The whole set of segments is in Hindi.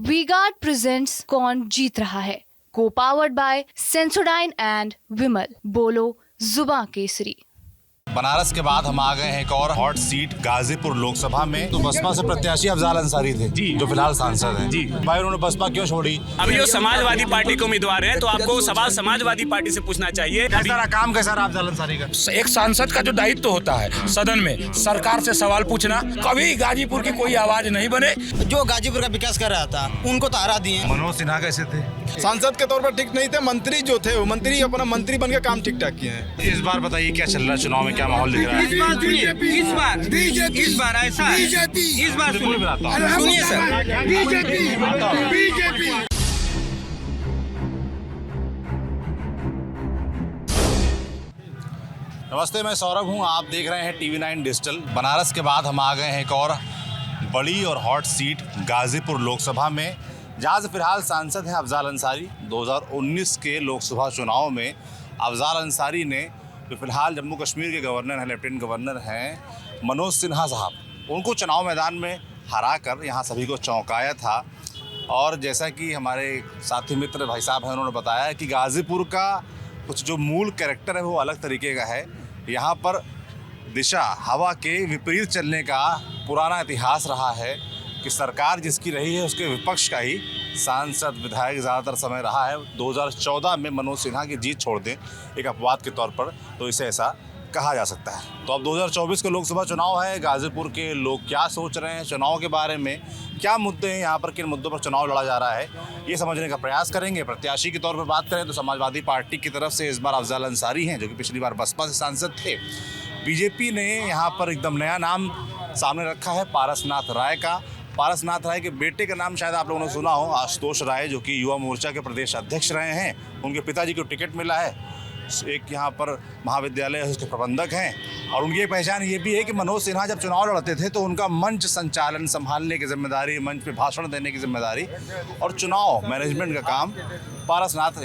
वी-गार्ड प्रेजेंट्स कौन जीत रहा है, को पावर्ड बाय सेंसोडाइन एंड विमल। बोलो जुबां केसरी। बनारस के बाद हम आ गए हैं एक और हॉट सीट गाजीपुर लोकसभा में। तो बसपा से प्रत्याशी अफजाल अंसारी थे जी, जो फिलहाल सांसद हैं जी। भाई उन्होंने बसपा क्यों छोड़ी? अभी वो समाजवादी पार्टी के उम्मीदवार हैं, तो आपको सवाल समाजवादी पार्टी से पूछना चाहिए। कैसा काम कैसा रहा अफजाल अंसारी का? एक सांसद का जो दायित्व होता है सदन में सरकार से सवाल पूछना, कभी गाजीपुर की कोई आवाज नहीं बने। जो गाजीपुर का विकास कर रहा था उनको तो हरा दिए। मनोज सिन्हा कैसे थे? सांसद के तौर पर ठीक नहीं थे, मंत्री जो थे वो मंत्री अपना मंत्री बन के काम ठीक ठाक किए हैं। इस बार बताइए क्या चल रहा है चुनाव में, क्या माहौल दिख रहा है? इस बार ऐसा है, इस बार सुनिए सर, बीजेपी। नमस्ते, मैं सौरभ हूं, आप देख रहे हैं TV9 डिजिटल। बनारस के बाद हम आ गए हैं एक और बड़ी और हॉट सीट गाजीपुर लोकसभा में, जहां से फिलहाल सांसद हैं अफजाल अंसारी। 2019 के लोकसभा चुनाव में अफजाल अंसारी ने जो फिलहाल जम्मू कश्मीर के गवर्नर हैं, लेफ्टिनेंट गवर्नर हैं मनोज सिन्हा साहब, उनको चुनाव मैदान में हरा कर यहाँ सभी को चौंकाया था। और जैसा कि हमारे साथी मित्र भाई साहब हैं, उन्होंने बताया कि गाजीपुर का कुछ जो मूल कैरेक्टर है वो अलग तरीके का है। यहाँ पर दिशा हवा के विपरीत चलने का पुराना इतिहास रहा है कि सरकार जिसकी रही है उसके विपक्ष का ही सांसद विधायक ज़्यादातर समय रहा है। 2014 में मनोज सिन्हा की जीत छोड़ दें एक अपवाद के तौर पर तो इसे ऐसा कहा जा सकता है। तो अब 2024 के लोकसभा चुनाव है, गाजीपुर के लोग क्या सोच रहे हैं चुनाव के बारे में, क्या मुद्दे हैं यहाँ पर, किन मुद्दों पर चुनाव लड़ा जा रहा है, ये समझने का प्रयास करेंगे। प्रत्याशी के तौर पर बात करें तो समाजवादी पार्टी की तरफ से इस बार अफजाल अंसारी हैं, जो कि पिछली बार बसपा से सांसद थे। बीजेपी ने यहाँ पर एकदम नया नाम सामने रखा है पारसनाथ राय का। पारसनाथ राय के बेटे का नाम शायद आप लोगों ने सुना हो, आशुतोष राय, जो कि युवा मोर्चा के प्रदेश अध्यक्ष रहे हैं। उनके पिताजी को टिकट मिला है, एक यहाँ पर महाविद्यालय है उसके प्रबंधक हैं। और उनकी पहचान ये भी है कि मनोज सिन्हा जब चुनाव लड़ते थे तो उनका मंच संचालन संभालने की जिम्मेदारी, मंच पे भाषण देने की जिम्मेदारी और चुनाव मैनेजमेंट का काम पारसनाथ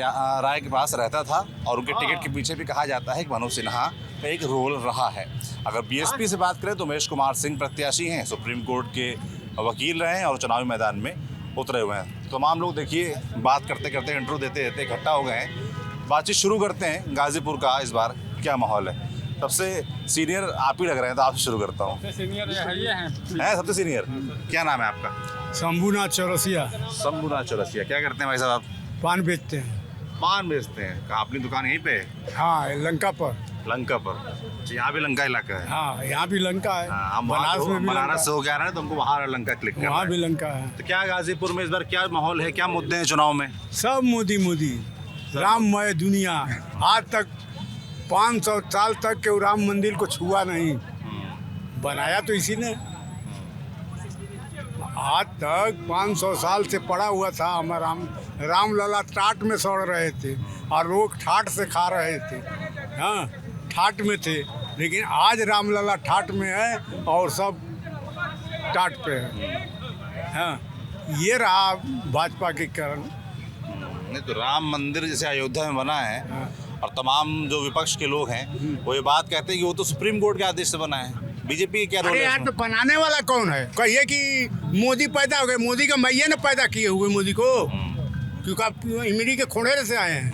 राय के पास रहता था। और उनके टिकट के पीछे भी कहा जाता है कि मनोज सिन्हा का एक रोल रहा है। अगर बीएसपी से बात करें तो उमेश कुमार सिंह प्रत्याशी हैं, सुप्रीम कोर्ट के वकील रहे हैं और चुनावी मैदान में उतरे हुए हैं। तो तमाम लोग देखिए बात करते करते, इंटरव्यू देते देते इकट्ठा हो गए हैं। बातचीत शुरू करते हैं। गाजीपुर का इस बार क्या माहौल है? सबसे सीनियर आप ही लग रहे हैं, तो आपसे शुरू करता हूँ। सीनियर ये हैं सबसे सीनियर? क्या नाम है आपका? शंभूनाथ चौरसिया। शंभूनाथ चौरसिया। क्या करते हैं भाई साहब आप? पान बेचते हैं। पान बेचते हैं। कहाँ, अपनी दुकान यहीं पे है? हाँ, लंका पर। लंका पर? यहाँ भी लंका इलाका है? हाँ, यहाँ भी लंका है। हम बनारस से हो गया ना, तो हमको वहाँ लंका क्लिक करना है। वहाँ भी लंका है। तो क्या गाजीपुर में इस बार क्या माहौल है, क्या मुद्दे हैं चुनाव में? सब मोदी राममय दुनिया। आज तक 500 साल तक के राम मंदिर को छुआ नहीं, बनाया तो इसी ने। आज तक 500 साल से पड़ा हुआ था हमारा रामलला टाट में सड़ रहे थे और लोग ठाट से खा रहे थे। हाँ, ठाट में थे, लेकिन आज रामलला ठाट में है और सब टाट पे है। हाँ, ये रहा भाजपा के कारण। नहीं तो राम मंदिर जैसे अयोध्या में बना है और तमाम जो विपक्ष के लोग हैं वो ये बात कहते हैं कि वो तो सुप्रीम कोर्ट के आदेश से बना है। बीजेपी क्या रोल है? यार, तो बनाने वाला कौन है? कहिए कि मोदी पैदा हो गए, मोदी का मैया ने पैदा किए हुए मोदी को, क्योंकि आप इमली के खोड़ेरे से आए हैं।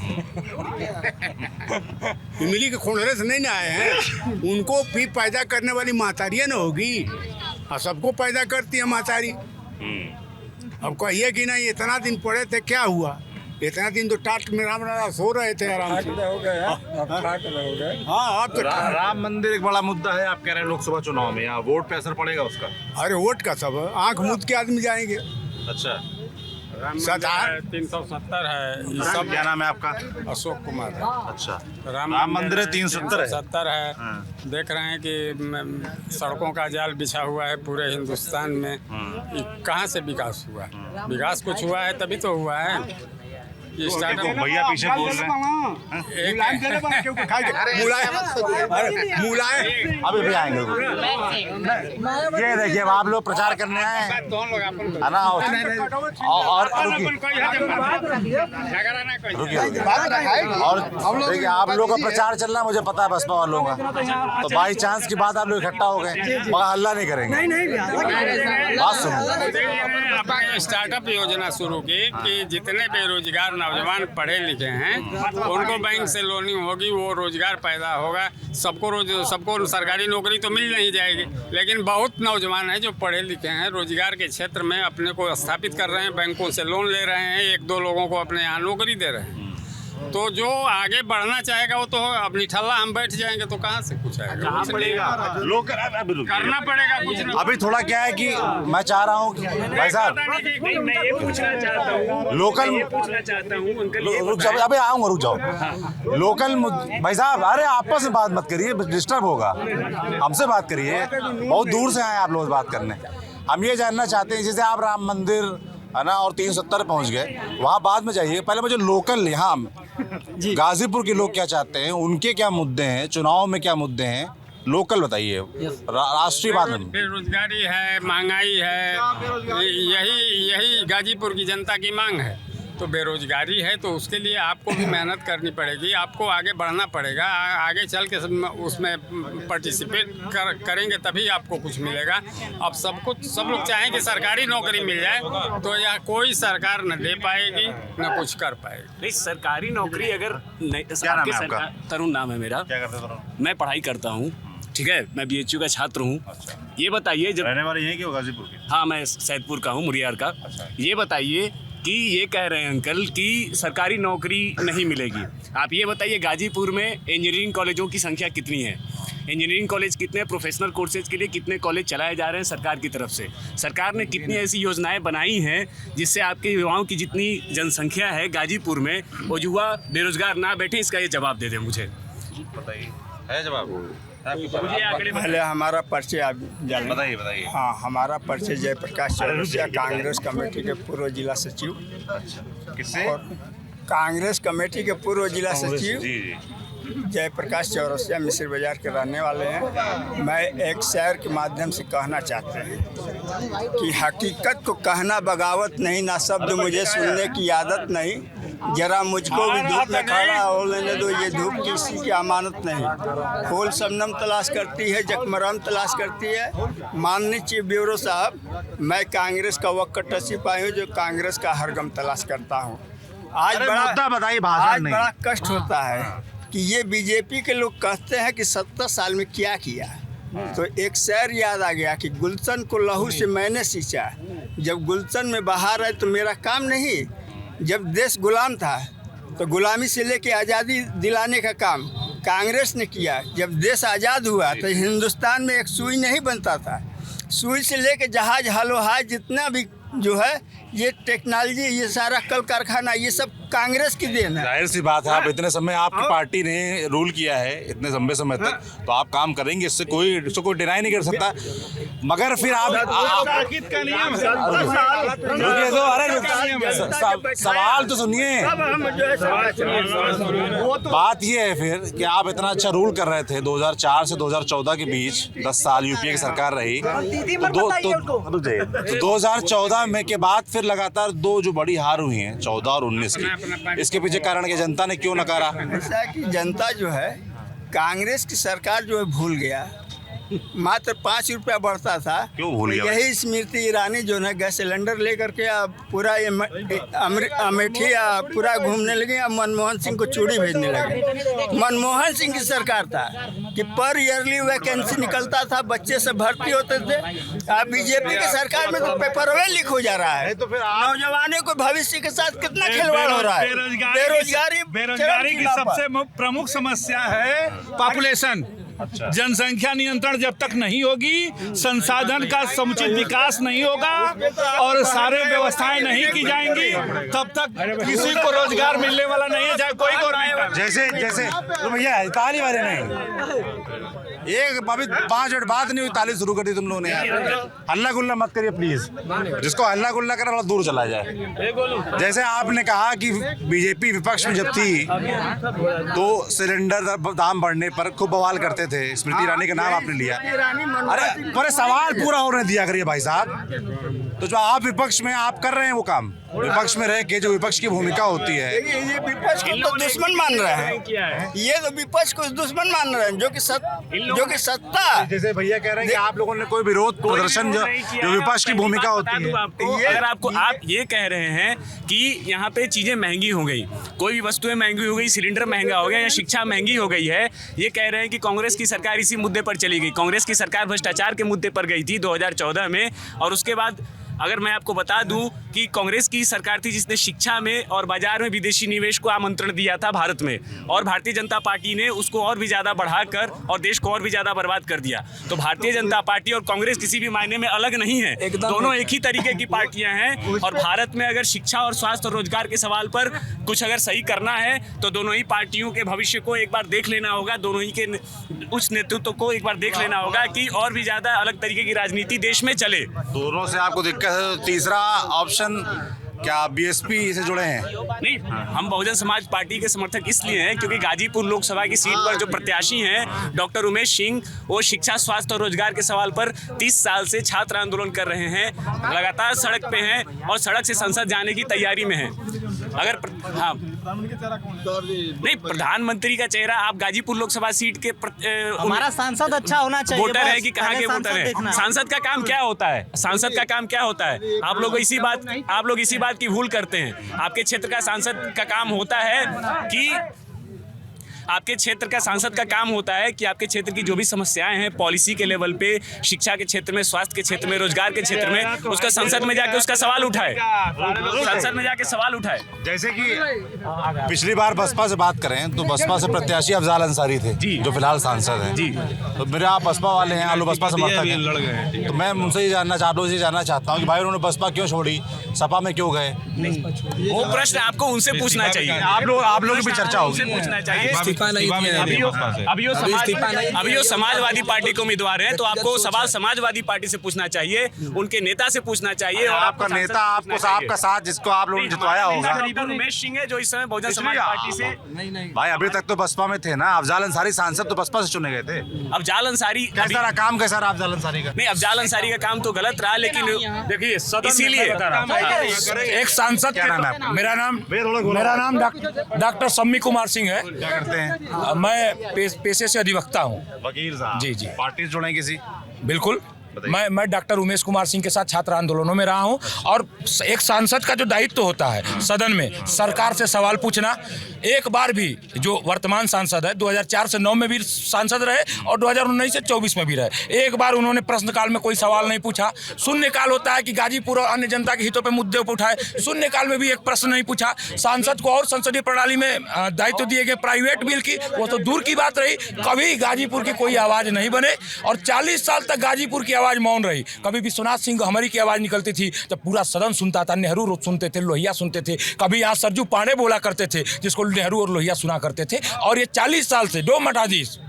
इमली के खोड़ेरे से नहीं ना आए हैं। उनको भी पैदा करने वाली महतारियाँ न होगी, और सबको पैदा करती है महतारी। अब कहिए कि नहीं इतना दिन पड़े थे, क्या हुआ? इतना दिन तो टाट में राम सो रहे थे आराम से। हो गए। हाँ, अब तो राम मंदिर एक बड़ा मुद्दा है। आप कह रहे हैं लोकसभा चुनाव में यहाँ वोट पे असर पड़ेगा उसका? अरे वोट का सब आंख मूंद के आदमी जाएंगे। अच्छा, 370 है। सब क्या नाम है आपका? अशोक कुमार। अच्छा, राम मंदिर है 370 है। देख रहे हैं कि सड़कों का जाल बिछा हुआ है पूरे हिंदुस्तान में। कहाँ से विकास हुआ? विकास कुछ हुआ है तभी तो हुआ है। स्टार्टअप भैया पीछे बोल रहे हैं। अभी भी आएंगे। ये देखिए आप लोग प्रचार करने आए हैं, है ना? और देखिए आप लोग का प्रचार चल रहा है, मुझे पता है बसपा वालों का, तो बाई चांस की बात आप लोग इकट्ठा हो गए, मगर हल्ला नहीं करेंगे। बात सुनो, स्टार्टअप योजना शुरू की कि जितने बेरोजगार नौजवान पढ़े लिखे हैं उनको बैंक से लोनिंग होगी, वो रोजगार पैदा होगा, सबको सरकारी नौकरी तो मिल नहीं जाएगी, लेकिन बहुत नौजवान हैं जो पढ़े लिखे हैं, रोजगार के क्षेत्र में अपने को स्थापित कर रहे हैं, बैंकों से लोन ले रहे हैं, 1-2 लोगों को अपने यहाँ नौकरी दे रहे हैं। तो जो आगे बढ़ना चाहेगा वो तो अपनी ठल्ला हम बैठ जाएंगे तो कहाँ से कुछ आएगा? कहाँ पड़ेगा? लोग करना पड़ेगा कुछ ना। अभी थोड़ा क्या है कि मैं चाह रहा हूँ कि भाई साहब मैं ये पूछना चाहता हूँ, लोकल रुक जाओ, अबे आऊँगा, रुक जाओ। लोकल भाई साहब, अरे आपस में बात मत करिए, डिस्टर्ब होगा, हमसे बात करिए, बहुत दूर से आए आप लोग बात करने। हम ये जानना चाहते हैं, जैसे आप राम मंदिर है ना और 370 पहुंच गए, वहाँ बाद में जाइए, पहले मुझे लोकल यहाँ गाजीपुर के लोग क्या चाहते हैं, उनके क्या मुद्दे हैं, चुनाव में क्या मुद्दे हैं, लोकल बताइए। राष्ट्रीय बात में बेरोजगारी है, महंगाई है, यही गाजीपुर की जनता की मांग है। तो बेरोजगारी है तो उसके लिए आपको भी मेहनत करनी पड़ेगी, आपको आगे बढ़ना पड़ेगा, आगे चल के उसमें पार्टिसिपेट करेंगे तभी आपको कुछ मिलेगा। अब सब लोग चाहें कि सरकारी नौकरी मिल जाए तो यह कोई सरकार न दे पाएगी न कुछ कर पाएगी। नहीं, सरकारी नौकरी अगर क्या नाम है आपका? तरुण नाम है मेरा। क्या करते हो? मैं पढ़ाई करता हूँ, ठीक है, मैं BHU का छात्र हूँ। अच्छा। ये बताइए, जब रहने वाले यहीं के हो गाजीपुर के? हाँ, मैं सैदपुर का हूँ, मुरियार का। अच्छा। ये बताइए कि ये कह रहे हैं अंकल कि सरकारी नौकरी नहीं मिलेगी। आप ये बताइए गाजीपुर में इंजीनियरिंग कॉलेजों की संख्या कितनी है, इंजीनियरिंग कॉलेज कितने, प्रोफेशनल कोर्सेज के लिए कितने कॉलेज चलाए जा रहे हैं सरकार की तरफ से, सरकार ने कितनी ऐसी योजनाएं बनाई हैं जिससे आपके युवाओं की जितनी जनसंख्या है गाजीपुर में वो युवा बेरोजगार ना बैठे, इसका ये जवाब दे दें मुझे। बताइए, है जवाब? मुझे आंकड़े पहले हमारा परिचय आप जानिए। बताइए। हाँ, हमारा परिचय जयप्रकाश चौरसिया, कांग्रेस कमेटी के पूर्व जिला सचिव। अच्छा, किससे? और कांग्रेस कमेटी के पूर्व जिला सचिव जी। जयप्रकाश चौरसिया मिस्र बाजार के रहने वाले हैं। मैं एक शेर के माध्यम से कहना चाहते हैं कि हकीकत को कहना बगावत नहीं, ना शब्द मुझे सुनने की आदत नहीं, जरा मुझको भी धूप में खड़ा हो लेने दो, ये धूप किसी की अमानत नहीं। फूल शबनम तलाश करती है, जखमराम तलाश करती है। माननीय चीफ ब्यूरो साहब, मैं कांग्रेस का वक्कट सिपाही हूँ जो कांग्रेस का हरगम तलाश करता हूँ। आज बड़ा कष्ट होता है कि ये बीजेपी के लोग कहते हैं कि 70 साल में क्या किया, तो एक शेर याद आ गया कि गुलशन को लहू से मैंने सींचा, जब गुलशन में बहार है तो मेरा काम नहीं। जब देश गुलाम था तो गुलामी से लेके आज़ादी दिलाने का काम कांग्रेस ने किया। जब देश आज़ाद हुआ तो हिंदुस्तान में एक सुई नहीं बनता था, सुई से लेके जहाज हलवाज जितना भी जो है ये टेक्नोलॉजी, ये सारा कल कारखाना, ये सब कांग्रेस की देन है। जाहिर सी बात है, आप इतने समय आपकी पार्टी ने रूल किया है इतने लंबे समय तक, तो आप काम करेंगे, इससे कोई डिनाई नहीं कर सकता। मगर फिर आप रुकिए तो, अरे सवाल तो सुनिए। बात ये है फिर कि आप इतना अच्छा रूल कर रहे थे 2004 से 2014 के बीच, 10 साल यूपीए की सरकार रही, तो 2014 में के बाद फिर लगातार 2 जो बड़ी हार हुई हैं 14 और 19 की, इसके पीछे कारण कि जनता ने क्यों नकारा? ऐसा कि जनता जो है कांग्रेस की सरकार जो है भूल गया, मात्र 5 रुपया बढ़ता था। क्यों भूल गया? यही स्मृति ईरानी जो है गैस सिलेंडर लेकर के अब पूरा अमेठी पूरा घूमने लगे, अब मनमोहन सिंह को चूड़ी भेजने लगे। मनमोहन सिंह की सरकार था कि पर ईयरली वैकेंसी निकलता था, बच्चे से भर्ती होते थे। अब बीजेपी की सरकार में तो पेपरवे लीक हो जा रहा है, तो फिर नौजवानों को भविष्य के साथ कितना खिलवाड़ हो रहा है। बेरोजगारी की सबसे प्रमुख समस्या है पॉपुलेशन। अच्छा। जनसंख्या नियंत्रण जब तक नहीं होगी, संसाधन का समुचित विकास नहीं होगा और सारे व्यवस्थाएं नहीं की जाएंगी, तब तक किसी को रोजगार मिलने वाला नहीं है, चाहे कोई गवर्नमेंट। जैसे तो भैया ताली वाले नहीं, एक अभी 5 मिनट बात नहीं हुई, ताली शुरू कर दी तुम लोगों ने यार। हल्ला गुल्ला मत करिए प्लीज, जिसको हल्ला गुल्ला करना थोड़ा दूर चला जाए। जैसे आपने कहा कि बीजेपी विपक्ष में जब थी तो सिलेंडर दाम बढ़ने पर खूब बवाल करते थे, स्मृति ईरानी का नाम आपने लिया। अरे पर सवाल पूरा होने दिया करिए भाई साहब। तो जो आप विपक्ष में आप कर रहे हैं वो काम, विपक्ष में रह के जो विपक्ष की भूमिका होती है, ये विपक्ष को तो दुश्मन मान रहे हैं। ये तो विपक्ष को दुश्मन मान रहे हैं, जो कि सत्ता। जैसे भैया कह रहे हैं कि आप लोगों ने कोई विरोध प्रदर्शन जो विपक्ष की भूमिका होती है। अगर आपको आप ये कह रहे हैं कि यहाँ पे चीजें महंगी हो गई, कोई भी वस्तुएं महंगी हो गई, सिलेंडर महंगा हो गया या शिक्षा महंगी हो गई है, ये कह रहे हैं कि कांग्रेस की सरकार इसी मुद्दे पर चली गई। कांग्रेस की सरकार भ्रष्टाचार के मुद्दे पर गई थी 2014 में, और उसके बाद अगर मैं आपको बता दूं कि कांग्रेस की सरकार थी जिसने शिक्षा में और बाजार में विदेशी निवेश को आमंत्रण दिया था भारत में, और भारतीय जनता पार्टी ने उसको और भी ज़्यादा बढ़ाकर और देश को और भी ज़्यादा बर्बाद कर दिया। तो भारतीय जनता पार्टी और कांग्रेस किसी भी मायने में अलग नहीं है, दोनों एक ही तरीके की पार्टियां हैं। और भारत में अगर शिक्षा और स्वास्थ्य और रोजगार के सवाल पर कुछ अगर सही करना है तो दोनों ही पार्टियों के भविष्य को एक बार देख लेना होगा, दोनों ही के उच्च नेतृत्व को एक बार देख लेना होगा कि और भी ज़्यादा अलग तरीके की राजनीति देश में चले। दोनों से आपको दिक्कत है। तीसरा ऑप्शन क्या बीएसपी से जुड़े हैं? नहीं, हम बहुजन समाज पार्टी के समर्थक इसलिए हैं क्योंकि गाजीपुर लोकसभा की सीट पर जो प्रत्याशी हैं डॉक्टर उमेश सिंह, वो शिक्षा, स्वास्थ्य और रोजगार के सवाल पर 30 साल से छात्र आंदोलन कर रहे हैं, लगातार सड़क पे हैं और सड़क से संसद जाने की तैयारी में हैं। अगर हाँ नहीं, प्रधानमंत्री का चेहरा आप गाजीपुर लोकसभा सीट के हमारा सांसद अच्छा होना चाहिए। वोटर है कि कहाँ के वोटर है? सांसद का काम क्या होता है? सांसद का काम क्या होता है? आप लोग इसी बात की भूल करते हैं। आपके क्षेत्र का सांसद का काम होता है कि आपके क्षेत्र का सांसद का काम होता है कि आपके क्षेत्र की जो भी समस्याएं हैं पॉलिसी के लेवल पे, शिक्षा के क्षेत्र में, स्वास्थ्य के क्षेत्र में, रोजगार के क्षेत्र में, उसका संसद में जाके उसका सवाल उठाए, संसद में जाके सवाल उठाए। जैसे कि पिछली बार बसपा से बात करें तो बसपा से प्रत्याशी अफजाल अंसारी थे जो फिलहाल सांसद हैं जी। तो मेरे आप बसपा वाले हैं, आप लोग बसपा समर्थक हैं, तो मैं उनसे ये जानना चाहता हूँ कि भाई उन्होंने बसपा क्यों छोड़ी, सपा में क्यों गए? वो प्रश्न आपको उनसे पूछना चाहिए। आप लोग की भी चर्चा होगी, पूछना चाहिए। अभी वो समाजवादी पार्टी के उम्मीदवार हैं, तो आपको सवाल समाजवादी पार्टी से पूछना चाहिए, उनके नेता से पूछना चाहिए। और आपका नेता आपका साथ जिसको आप लोगों ने जितवाया होगा उमेश सिंह है जो इस समय बहुजन समाज पार्टी से। भाई अभी तक तो बसपा में थे ना। अफजाल अंसारी सांसद तो बसपा से चुने गए थे। अफजाल अंसारी कैसा रहा काम? कैसा रहा अफजाल अंसारी का? नहीं, अफजाल अंसारी का काम तो गलत रहा, लेकिन देखिए इसीलिए एक सांसद, क्या नाम है आपका? मेरा नाम डॉक्टर सम्मी कुमार सिंह है। क्या करते हैं? मैं पेशे से अधिवक्ता हूँ। वकील साहब? जी। पार्टी से जुड़े किसी? बिल्कुल। मैं डॉक्टर उमेश कुमार सिंह के साथ छात्र आंदोलनों में रहा हूं, और एक सांसद का जो दायित्व होता है सदन में सरकार से सवाल पूछना, एक बार भी जो वर्तमान सांसद है 2004 से 9 में भी सांसद रहे और 2019 से 24 में भी रहे, एक बार उन्होंने प्रश्नकाल में कोई सवाल नहीं पूछा। शून्यकाल होता है कि गाजीपुर और अन्य जनता के हितों पर मुद्दे पर उठाए, शून्यकाल में भी एक प्रश्न नहीं पूछा। सांसद को और संसदीय प्रणाली में दायित्व दिए गए प्राइवेट बिल की, वो तो दूर की बात रही, कभी गाजीपुर की कोई आवाज़ नहीं बने, और 40 साल तक गाजीपुर की आवाज़ मौन रही। कभी विश्वनाथ सिंह हमारी की आवाज निकलती थी तो पूरा सदन सुनता था, नेहरू सुनते थे, लोहिया सुनते थे, कभी यहाँ सरजू पांडे बोला करते थे जिसको नेहरू और लोहिया सुना करते थे। और ये 40 साल से 2 मठाधीश,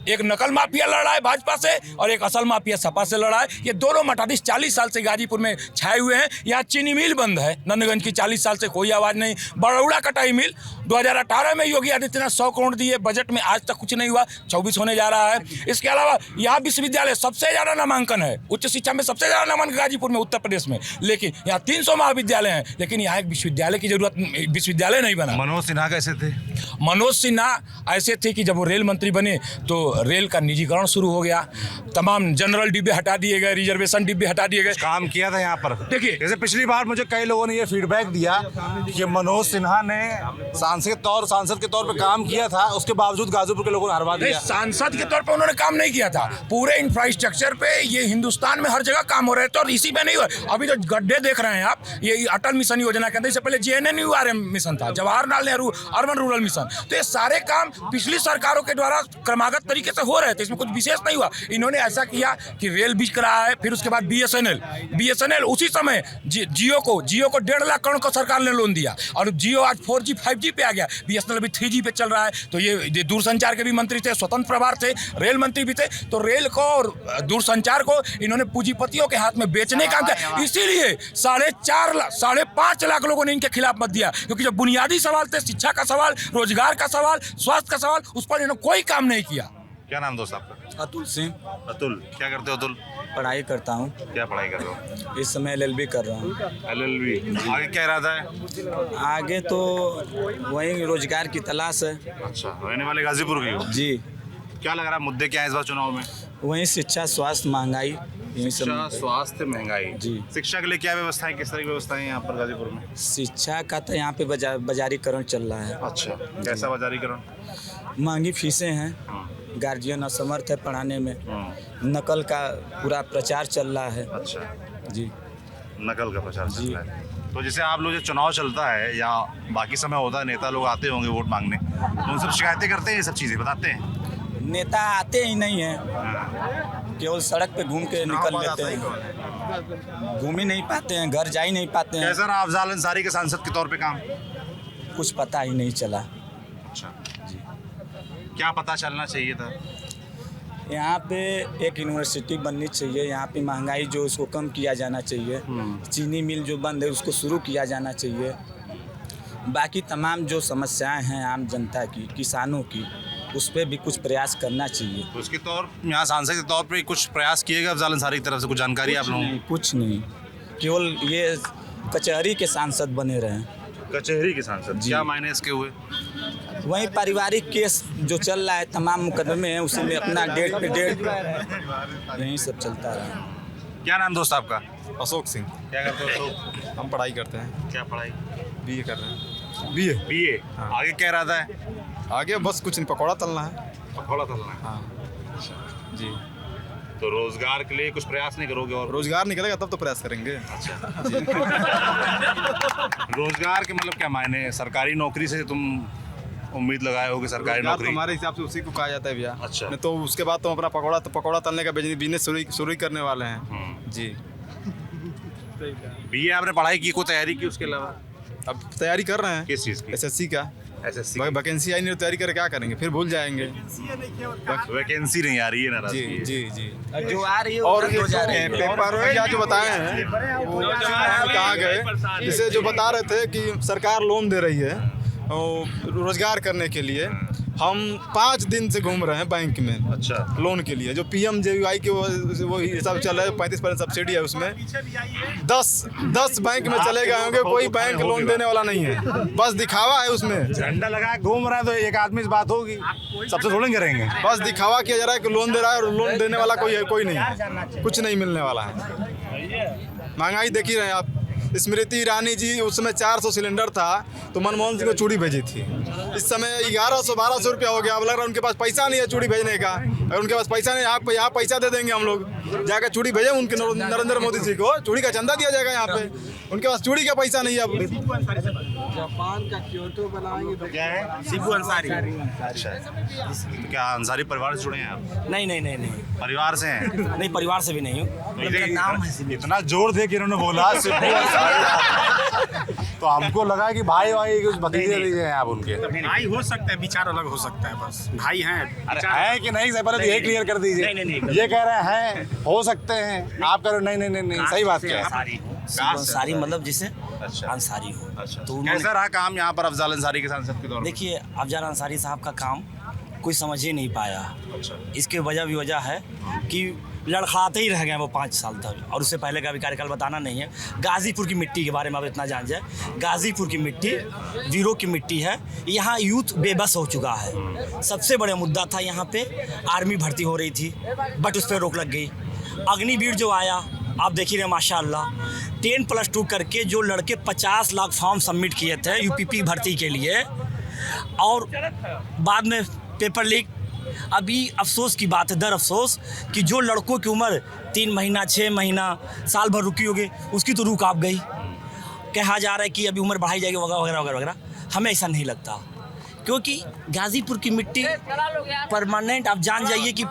एक नकल माफिया लड़ा है भाजपा से और एक असल माफिया सपा से लड़ा है। ये दोनों मठाधीश 40 साल से गाजीपुर में छाए हुए हैं। यहाँ चीनी मिल बंद है नंदगंज की, 40 साल से कोई आवाज़ नहीं। बड़ौड़ा कटाई मिल 2018 में योगी आदित्यनाथ 100 करोड़ दिए, बजट में आज तक कुछ नहीं हुआ, 24 होने जा रहा है। इसके अलावा यहाँ विश्वविद्यालय सबसे ज़्यादा नामांकन है, उच्च शिक्षा में सबसे ज़्यादा नामांकन गाजीपुर में, उत्तर प्रदेश में, लेकिन यहाँ 300 महाविद्यालय हैं, लेकिन यहाँ एक विश्वविद्यालय की जरूरत, विश्वविद्यालय नहीं बना। मनोज सिन्हा कैसे थे? मनोज सिन्हा ऐसे थे कि जब वो रेल मंत्री बने तो रेल का निजीकरण शुरू हो गया, तमाम जनरल डिब्बे हटा दिए गए, रिजर्वेशन डिब्बे हटा दिए गए। काम किया था यहाँ पर। देखिए जैसे पिछली बार मुझे कई लोगों ने ये फीडबैक दिया कि मनोज सिन्हा ने सांसद के तौर पे काम किया था, उसके बावजूद गाजीपुर के लोगों ने हरवा दिया। सांसद के तौर पे उन्होंने काम नहीं किया था, पूरे इंफ्रास्ट्रक्चर पे ये हिंदुस्तान में हर जगह काम हो रहे थे और इसी में नहीं हुआ। अभी जो गड्ढे देख रहे हैं आप, ये अटल मिशन योजना के अंदर, इससे पहले JNNURM मिशन था, Jawaharlal Nehru urban rural mission, तो ये सारे काम पिछली सरकारों के द्वारा क्रमागत तरीके तरीके से हो रहे थे, इसमें कुछ विशेष नहीं हुआ। इन्होंने ऐसा किया कि रेल भी कराया है, फिर उसके बाद BSNL उसी समय जियो को 1.5 लाख करोड़ का सरकार ने लोन दिया, और जियो आज 4G 5G पे आ गया, BSNL अभी 3G पे चल रहा है। तो ये दूरसंचार के भी मंत्री थे, स्वतंत्र प्रभार थे, रेल मंत्री भी थे। तो रेल को और दूरसंचार को इन्होंने पूंजीपतियों के हाथ में बेचने का काम किया। इसीलिए 5.5 लाख लोगों ने इनके खिलाफ मत दिया, क्योंकि जो बुनियादी सवाल थे, शिक्षा का सवाल, रोजगार का सवाल, स्वास्थ्य का सवाल, उस पर इन्होंने कोई काम नहीं किया। क्या नाम दोस्त आपका? अतुल सिंह। अतुल, क्या करते हो अतुल? पढ़ाई करता हूँ। क्या पढ़ाई कर रहे हो? इस समय LLB कर रहा हूँ। LLB। आगे क्या इरादा है? आगे तो वही रोजगार की तलाश है। अच्छा, रहने वाले गाजीपुर के हो? जी। क्या लग रहा है मुद्दे क्या है इस बार चुनाव में? वही शिक्षा, स्वास्थ्य, महंगाई, यही सब। शिक्षा, स्वास्थ्य, महंगाई। जी। शिक्षा के लिए क्या व्यवस्था है, किस तरह की व्यवस्था है यहाँ पर गाजीपुर में? शिक्षा का तो यहाँ पे बाजारीकरण चल रहा है। अच्छा, कैसा बाजारीकरण? महंगी फीसें हैं, गार्जियन असमर्थ है पढ़ाने में, नकल का पूरा प्रचार चल रहा है। अच्छा जी, नकल का प्रचार चल रहा है। तो जैसे आप लोग जो चुनाव चलता है या बाकी समय होता है, नेता लोग आते होंगे वोट मांगने, तो उन सब शिकायतें करते हैं, ये सब चीज़ें बताते हैं? नेता आते ही नहीं है, केवल सड़क पे घूम के निकल लेते हैं, घूम ही नहीं पाते हैं, घर जा ही नहीं पाते हैं। कैसा रहा अफजाल अंसारी के सांसद के तौर पे काम? कुछ पता ही नहीं चला। अच्छा जी, क्या पता चलना चाहिए था? यहाँ पे एक यूनिवर्सिटी बननी चाहिए, यहाँ पे महंगाई जो उसको कम किया जाना चाहिए, चीनी मिल जो बंद है उसको शुरू किया जाना चाहिए, बाकी तमाम जो समस्याएं हैं आम जनता की, किसानों की, उस पर भी कुछ प्रयास करना चाहिए। तो उसके तौर यहाँ सांसद के तौर पे कुछ प्रयास किएगा अफजाल अंसारी की तरफ से? कुछ जानकारी आप लोगों को? कुछ नहीं, केवल ये कचहरी के सांसद बने रहे। कचहरी के सांसद? क्या मायने इसके हुए? वही पारिवारिक केस जो चल रहा है, तमाम मुकदमे हैं, उसी में अपना डेट पे डेट, यही सब चलता रहा। क्या नाम दोस्त आपका? अशोक सिंह। क्या करते हो अशोक? हम पढ़ाई करते हैं। क्या पढ़ाई? BA कर रहे हैं। BA। हाँ। आगे क्या इरादा है? आगे बस कुछ नहीं, पकौड़ा तलना है। पकौड़ा तलना है? हाँ जी। तो रोजगार के लिए कुछ प्रयास नहीं करोगे? और रोजगार निकलेगा तब तो प्रयास करेंगे। अच्छा रोजगार के मतलब क्या मायने? सरकारी नौकरी से तुम उम्मीद लगाए हो कि सरकारी नौकरी? हमारे हिसाब से उसी को कहा जाता है भैया। अच्छा। नहीं तो उसके बाद तो अपना पकौड़ा तलने का बिजनेस शुरू ही करने वाले हैं। जी। BA आपने पढ़ाई की, कोई तैयारी की उसके अलावा? अब तैयारी कर रहे हैं। किस चीज़ की? SSC का। SSC वैकेंसी आई नहीं तो तैयारी करके क्या करेंगे, फिर भूल जाएंगे। वैकेंसी नहीं आ रही है ना? जी जी जी। जो आ रही है और पेपर या जो बताए हैं वो कहाँ गए, जैसे जो बता रहे थे कि सरकार लोन दे रही है रोजगार करने के लिए, हम 5 दिन से घूम रहे हैं बैंक में। अच्छा। लोन के लिए जो PMJY के वो हिसाब चल रहा है, 35% सब्सिडी है उसमें। 10 बैंक में चले गए होंगे, कोई बैंक लोन देने वाला नहीं है, बस दिखावा है उसमें। झंडा लगा घूम रहा है तो एक आदमी से बात होगी, सबसे थोड़ी करेंगे। बस दिखावा किया जा रहा है कि लोन दे रहा है, और लोन देने वाला कोई नहीं है, कुछ नहीं मिलने वाला है। महंगाई देख ही रहे हैं आप। स्मृति ईरानी जी उस समय 400 सिलेंडर था तो मनमोहन सिंह को चूड़ी भेजी थी, इस समय 1100-1200 रुपया हो गया। अब लग रहा है उनके पास पैसा नहीं है चूड़ी भेजने का, अगर उनके पास पैसा नहीं, यहाँ पैसा दे देंगे हम लोग, जाकर चूड़ी भेजें उनके नरेंद्र मोदी जी को, चूड़ी का चंदा दिया जाएगा यहाँ पे, उनके पास चूड़ी का पैसा नहीं है। अब जापान का क्योटो बनाएंगे तो क्या है? शिबू अंसारी। अच्छा, तो क्या अंसारी परिवार से जुड़े हैं आप? नहीं, परिवार से हैं? नहीं, परिवार से भी नहीं हूँ। नाम है इतना जोर दे के इन्होंने बोला तो हमको लगा कि भाई कुछ भतीजे हैं आप उनके। भाई हो सकता है, विचार अलग हो सकता है, बस भाई हैं। अरे है कि नहीं? पहले तो ये क्लियर कर दीजिए। ये कह रहे हैं हो सकते हैं, आप कह रहे हो नहीं। सही बात क्या है? अंसारी मतलब जिसे अच्छा। अंसारी हो। अच्छा। तो कैसा रहा काम यहाँ पर अफजाल अंसारी के सांसद के तौर पर? देखिए, अफजाल अंसारी साहब का काम कोई समझ ही नहीं पाया। अच्छा। इसके वजह है कि लड़खड़ाते ही रह गए वो 5 साल तक, और उससे पहले का भी कार्यकाल बताना नहीं है। गाजीपुर की मिट्टी के बारे में आप इतना जान जाए, गाजीपुर की मिट्टी वीरों की मिट्टी है। यहाँ यूथ बेबस हो चुका है। सबसे बड़ा मुद्दा था यहाँ पे आर्मी भर्ती हो रही थी, बट उस पर रोक लग गई। अग्निवीर जो आया, आप देख ही रहे माशाल्लाह, 10+2 करके जो लड़के 50 लाख फॉर्म सबमिट किए थे UPP भर्ती के लिए, और बाद में पेपर लीक। अभी अफसोस की बात है, दर अफसोस, कि जो लड़कों की उम्र 3 महीना 6 महीना साल भर रुकी होगी, उसकी तो रुक आप गई। कहा जा रहा है कि अभी उम्र बढ़ाई जाएगी वगैरह वगैरह वगैरह। हमें ऐसा नहीं लगता, क्योंकि गाजीपुर की मिट्टी परमानेंट, आप जान जाइए कि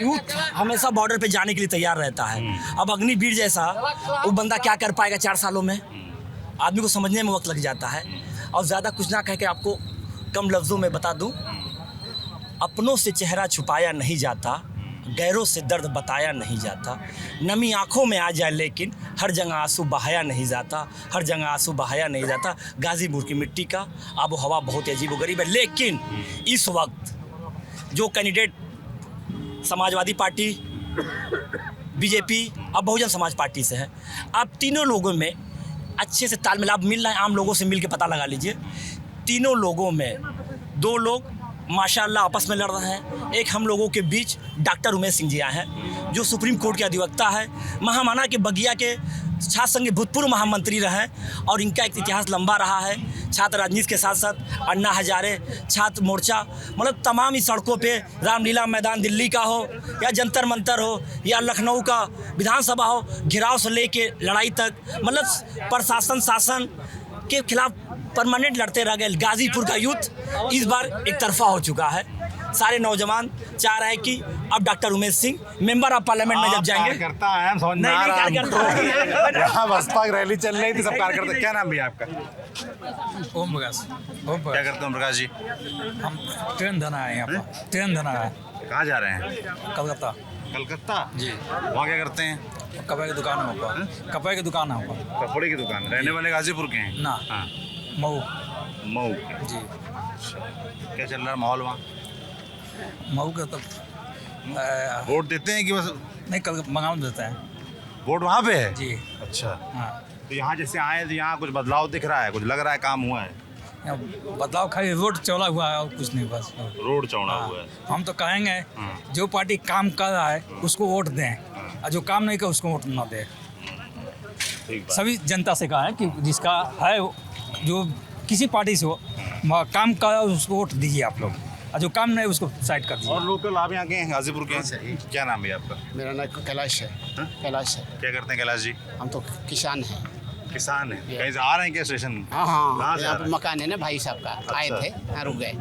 यूथ हमेशा बॉर्डर पे जाने के लिए तैयार रहता है। अब अग्निवीर जैसा वो बंदा क्या कर पाएगा 4 सालों में, आदमी को समझने में वक्त लग जाता है। और ज़्यादा कुछ ना कह के आपको कम लफ्ज़ों में बता दूं, अपनों से चेहरा छुपाया नहीं जाता, गैरों से दर्द बताया नहीं जाता, नमी आंखों में आ जाए लेकिन हर जगह आंसू बहाया नहीं जाता, हर जगह आंसू बहाया नहीं जाता। गाजीपुर की मिट्टी का आबो हवा बहुत अजीबोगरीब है। लेकिन इस वक्त जो कैंडिडेट समाजवादी पार्टी, बीजेपी, अब बहुजन समाज पार्टी से है, अब तीनों लोगों में अच्छे से तालमेल आप मिल रहा है। आम लोगों से मिल के पता लगा लीजिए, तीनों लोगों में 2 लोग माशाअल्लाह आपस में लड़ रहे हैं। एक हम लोगों के बीच डॉक्टर उमेश सिंह जी आए हैं, जो सुप्रीम कोर्ट के अधिवक्ता है, महामाना के बगिया के छात्र संघ के भूतपूर्व महामंत्री रहे और इनका एक इतिहास लंबा रहा है। छात्र राजनीति के साथ साथ अन्ना हजारे, छात्र मोर्चा, मतलब तमाम ही सड़कों पे, रामलीला मैदान दिल्ली का हो या जंतर मंतर हो या लखनऊ का विधानसभा हो, घेराव से लेके लड़ाई तक, मतलब प्रशासन शासन के खिलाफ परमानेंट लड़ते रह गए। गाजीपुर का यूथ इस बार एक तरफा हो चुका है। सारे नौजवान चाह रहे हैं कि अब doctor Umesh Singh member of parliament में जब जाएंगे, करता है समझ में आ रहा है। यहाँ बसपा की रैली चल रही थी, सब कार्यकर्ता। क्या नाम भैया आपका? ओम प्रकाश। क्या करते हैं ओम प्रकाश जी? हम ट्रेन धना है, यहाँ पर ट्रेन धना है। कहाँ जा रहे हैं? कलकत्ता। कलकत्ता जी। वहाँ क्या करते हैं? कपड़े की दुकान है ऊपर, कपड़े की दुकान है ऊपर। कपड़े की दुकान। रहने वाले गाजीपुर के हैं? ना, हाँ, मऊ मऊ जी। क्या चल रहा है माहौल वहाँ? मऊ का तो वोट देते हैं कि बस? नहीं, कल मंगाऊ देता है वोट वहाँ पे है जी। अच्छा, हाँ, तो यहाँ जैसे आए तो यहाँ कुछ बदलाव दिख रहा है, कुछ लग रहा है काम हुआ है? यहाँ बदलाव खाली रोड चौड़ा हुआ है और कुछ नहीं, बस रोड चौड़ा हुआ है। हम तो कहेंगे जो पार्टी काम कर रहा है उसको वोट दें, और जो काम नहीं कर उसको वोट ना दें। सभी जनता से कहा है कि जिसका है जो किसी पार्टी से हो, काम कर रहा है उसको वोट दीजिए आप लोग, और जो काम नहीं उसको साइड कर दीजिए। और लोकल आप यहाँ के हैं गाजीपुर के हैं? क्या नाम है आपका? मेरा नाम कैलाश है। कैलाश है। क्या करते हैं कैलाश जी? हम तो किसान हैं। किसान है? कहीं से आ रहे हैं क्या स्टेशन? हाँ कहाँ हाँ, से आ यहाँ रहे पर हैं? मकान है ना भाई साहब का, आए थे, यहाँ रुक गए।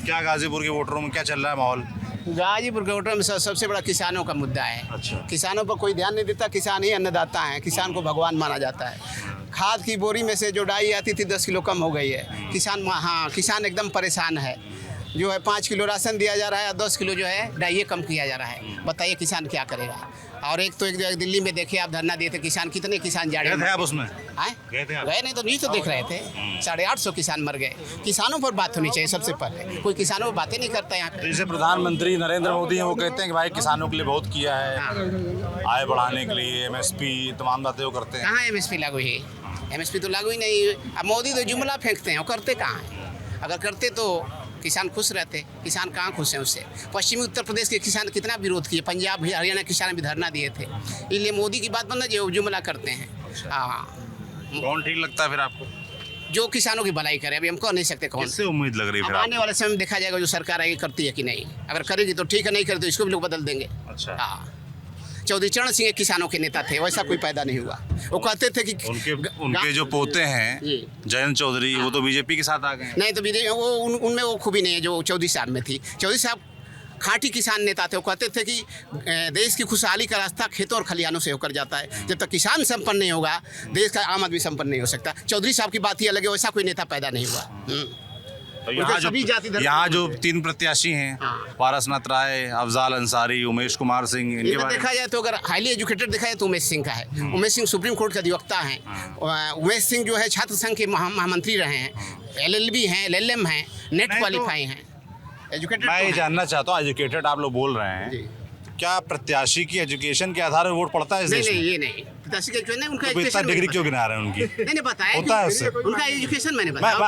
क्या गाजीपुर के वोटरों में क्या चल रहा है माहौल? गाजीपुर के वोटर में सबसे बड़ा किसानों का मुद्दा है। अच्छा। किसानों पर कोई ध्यान नहीं देता, किसान ही अन्नदाता है, किसान को भगवान माना जाता है। खाद की बोरी में से जो डाई आती थी 10 किलो कम हो गई है। किसान एकदम परेशान है। जो है 5 किलो राशन दिया जा रहा है और 10 किलो जो है डाइए कम किया जा रहा है। बताइए किसान क्या करेगा? और एक तो एक दिल्ली में देखिए आप, धरना दिए थे किसान, कितने किसान जा रहे थे आप उसमें? गए नहीं तो न्यूज़ तो देख रहे थे, 850 किसान मर गए। किसानों पर बात होनी चाहिए सबसे पहले, कोई किसानों पर बातें नहीं करता यहाँ पे। जैसे प्रधानमंत्री नरेंद्र मोदी हैं, वो कहते हैं कि भाई किसानों के लिए बहुत किया है, आय बढ़ाने के लिए MSP तमाम बातें वो करते हैं। कहाँ MSP लागू है? MSP तो लागू ही नहीं। अब मोदी तो जुमला फेंकते हैं, वो करते कहाँ हैं? अगर करते तो किसान खुश रहते। किसान कहाँ खुश हैं उससे? पश्चिमी उत्तर प्रदेश के किसान कितना विरोध किए, पंजाब भी, हरियाणा किसान भी धरना दिए थे। इसलिए मोदी की बात बंद, जो जुमला करते हैं। हाँ, कौन ठीक लगता है फिर आपको? जो किसानों की भलाई करे। अभी हम कह नहीं सकते कौन। किससे उम्मीद लग रही है फिर आने वाले समय में देखा जाएगा जो सरकार आएगी करती है कि नहीं। अगर करेगी तो ठीक है, नहीं करे तो इसको भी लोग बदल देंगे। अच्छा। हाँ, चौधरी चरण सिंह एक किसानों के नेता थे, वैसा कोई पैदा नहीं हुआ। वो कहते थे कि उनके जो पोते हैं जयंत चौधरी, वो तो बीजेपी के साथ आ गए। नहीं तो वो उनमें वो खूबी नहीं है जो चौधरी साहब में थी। चौधरी साहब खांटी किसान नेता थे। वो कहते थे कि देश की खुशहाली का रास्ता खेतों और खलिहानों से होकर जाता है। जब तक किसान संपन्न नहीं होगा, देश का आम आदमी संपन्न नहीं हो सकता। चौधरी साहब की बात ही अलग है, वैसा कोई नेता पैदा नहीं हुआ। तो यहाँ जो 3 प्रत्याशी हैं, पारसनाथ राय, अफजाल अंसारी, उमेश कुमार सिंह, इनके बारे में देखा जाए तो अगर हाईली एजुकेटेड देखा जाए तो उमेश सिंह का है। उमेश सिंह सुप्रीम कोर्ट के अधिवक्ता हैं। उमेश सिंह जो है छात्र संघ के महामंत्री रहे हैं, LLB हैं, LLM हैं, नेट क्वालिफाई हैं, एजुकेटेड। मैं ये जानना चाहता हूँ, एजुकेटेड आप लोग बोल रहे हैं, क्या प्रत्याशी की एजुकेशन के आधार पर वोट पड़ता है इस देश में? नहीं, ये नहीं। प्रत्याशी का एजुकेशन नहीं, उनका तो इतना डिग्री क्यों गिना रहे हैं उनकी? नहीं बताया होता है उससे। उनका एजुकेशन मैंने बताया। मैं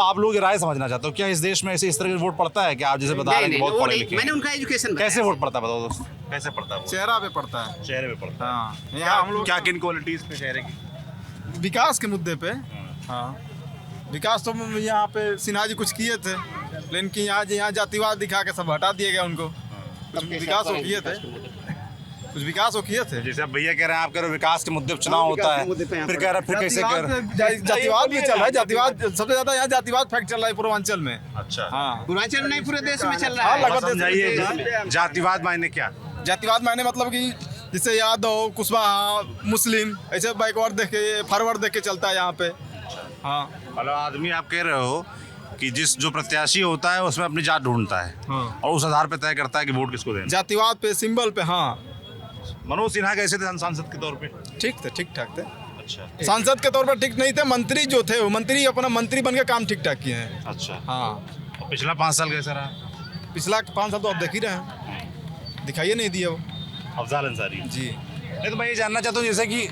आप लोग राय समझना चाहता हूँ, क्या इस देश में ऐसे इस तरह का वोट पड़ता है कि आप जैसे बता रहे हैं बहुत पढ़े लिखे? मैंने उनका एजुकेशन कैसे वोट पड़ता है बताओ दोस्त, कैसे पड़ता है? चेहरा पे पड़ता है। चेहरे पे पड़ता है। हाँ, यहाँ हम लोग क्या किन क्वालिटीज पे चेहरे की? विकास के मुद्दे पे। हाँ, विकास तो यहाँ पे सिन्हा जी कुछ किए थे, लेकिन कि यहाँ जातिवाद दिखा के सब हटा दिया गया उनको। विकास वो किए थे। कुछ विकास वो किए थे। जैसे अब भैया कह रहे हैं, आप कह रहे हो विकास के मुद्दे पर चुनाव होता है, फिर कह रहे हैं फिर कैसे कर जातिवाद भी चल रहा है, जातिवाद सबसे ज्यादा यहाँ जातिवाद फैक्ट चल रहा है पूर्वांचल में। अच्छा, हाँ, पूर्वांचल में नहीं पूरे देश में चल रहा है। समझाइए जातिवाद मायने क्या? जातिवाद मायने मतलब कि जिससे यादव, कुशवाहा, मुस्लिम ऐसे बैकवर्ड देख के फॉरवर्ड देख के चलता है यहाँ पे। हाँ, मतलब आदमी आप कह रहे हो कि जिस जो प्रत्याशी होता है उसमें अपनी जात ढूंढता है, हाँ, और उस आधार पर तय करता है कि वोट किसको देना। जातिवाद पे, सिंबल पे। हाँ, मनोज सिन्हा कैसे थे सांसद के तौर पे? ठीक थे, ठीक ठाक थे। अच्छा, सांसद के तौर पर ठीक नहीं थे, मंत्री जो थे वो मंत्री अपना मंत्री बन के काम ठीक ठाक किए हैं। अच्छा, हाँ, और पिछला 5 साल कैसा रहा? पिछला 5 साल तो आप देख ही रहे हैं, दिखाइए नहीं दिया वो अफजाल अंसारी जी। नहीं तो मैं ये जानना चाहता हूँ, जैसे कि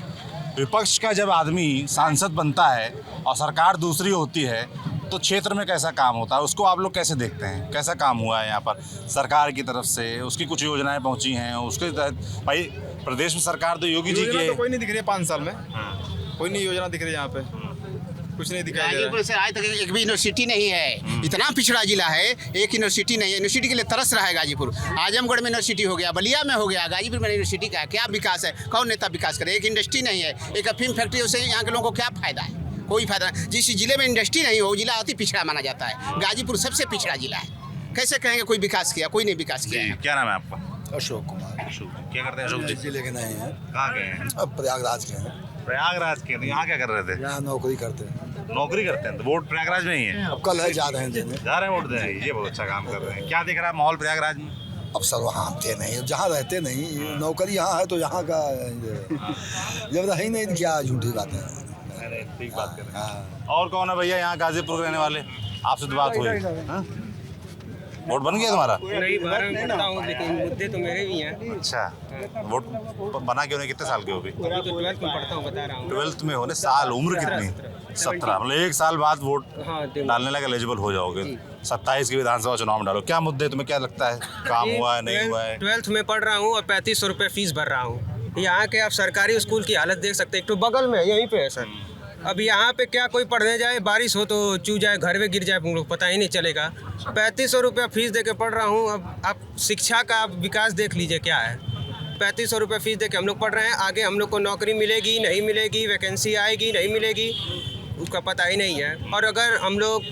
विपक्ष का जब आदमी सांसद बनता है और सरकार दूसरी होती है तो क्षेत्र में कैसा काम होता है, उसको आप लोग कैसे देखते हैं? कैसा काम हुआ है यहाँ पर सरकार की तरफ से? उसकी कुछ योजनाएं पहुँची हैं उसके तहत? भाई प्रदेश में सरकार तो योगी जी की है, तो कोई नहीं दिख रही है 5 साल में। कोई नहीं योजना दिख रही है यहाँ पे, कुछ नहीं दिखाई दे रहा है। गाजीपुर से आज तक एक भी यूनिवर्सिटी नहीं है, इतना पिछड़ा जिला है, एक यूनिवर्सिटी नहीं है। यूनिवर्सिटी के लिए तरस रहा है गाजीपुर। आजमगढ़ में यूनिवर्सिटी हो गया, बलिया में हो गया, गाजीपुर में यूनिवर्सिटी का क्या विकास है? कौन नेता विकास करे? एक इंडस्ट्री नहीं है, एक अफीम फैक्ट्री, उससे यहाँ के लोगों को क्या फायदा है? कोई फायदा नहीं। जिस जिले में इंडस्ट्री नहीं हो वो जिला अति पिछड़ा माना जाता है। गाजीपुर सबसे पिछड़ा जिला है, कैसे कहेंगे कोई विकास किया? कोई नहीं विकास किया है। क्या नाम है आपका? अशोक कुमार। अशोक, क्या करते हैं अशोक जी? जिले के नहीं हैं, कहाँ के हैं? अब प्रयागराज के हैं। प्रयागराज के, तो यहाँ क्या कर रहे थे? यहाँ नौकरी करते हैं। नौकरी करते हैं, तो वोट प्रयागराज में ही है? अब कल है, जा रहे हैं देने। जा रहे हैं वोट देने, ये बहुत अच्छा काम कर रहे हैं। क्या दिख रहा है माहौल प्रयागराज में? अब सर वहाँ थे नहीं, जहाँ रहते नहीं, नौकरी यहाँ है तो यहाँ का जब रही नहीं तो क्या झूठी बात है। ठीक बात कर रहे हैं। और कौन है भैया यहाँ गाजीपुर के रहने वाले? आपसे तो बात हुई, हाँ? वोट बन गया तुम्हारा? नहीं, 12 पढ़ता हूँ लेकिन मुद्दे तो मेरे भी हैं। अच्छा, वोट बना क्यों नहीं? कितने साल के हो गए? अभी तो 12th में पढ़ता हूँ, बता रहा हूँ। 12th में होने साल, उम्र कितनी? 17, मतलब 1 साल बाद वोट डालने लगे एलिजिबल हो जाओगे। 27 की विधानसभा चुनाव में डालो। क्या मुद्दे तुम्हें क्या लगता है काम हुआ है नहीं हुआ है? 12th में पढ़ रहा हूँ और 3500 रुपये फीस भर रहा हूँ। यहाँ के आप सरकारी स्कूल की हालत देख सकते हैं, एक तो बगल में यहीं पे है सर। अब यहाँ पे क्या कोई पढ़ने जाए, बारिश हो तो चू जाए, घर में गिर जाए, हम लोग पता ही नहीं चलेगा। 3500 रुपये फीस दे के पढ़ रहा हूँ। अब आप शिक्षा का आप विकास देख लीजिए क्या है। 3500 रुपये फीस दे के हम लोग पढ़ रहे हैं, आगे हम लोग को नौकरी मिलेगी नहीं मिलेगी, वैकेंसी आएगी नहीं मिलेगी, उसका पता ही नहीं है। और अगर हम लोग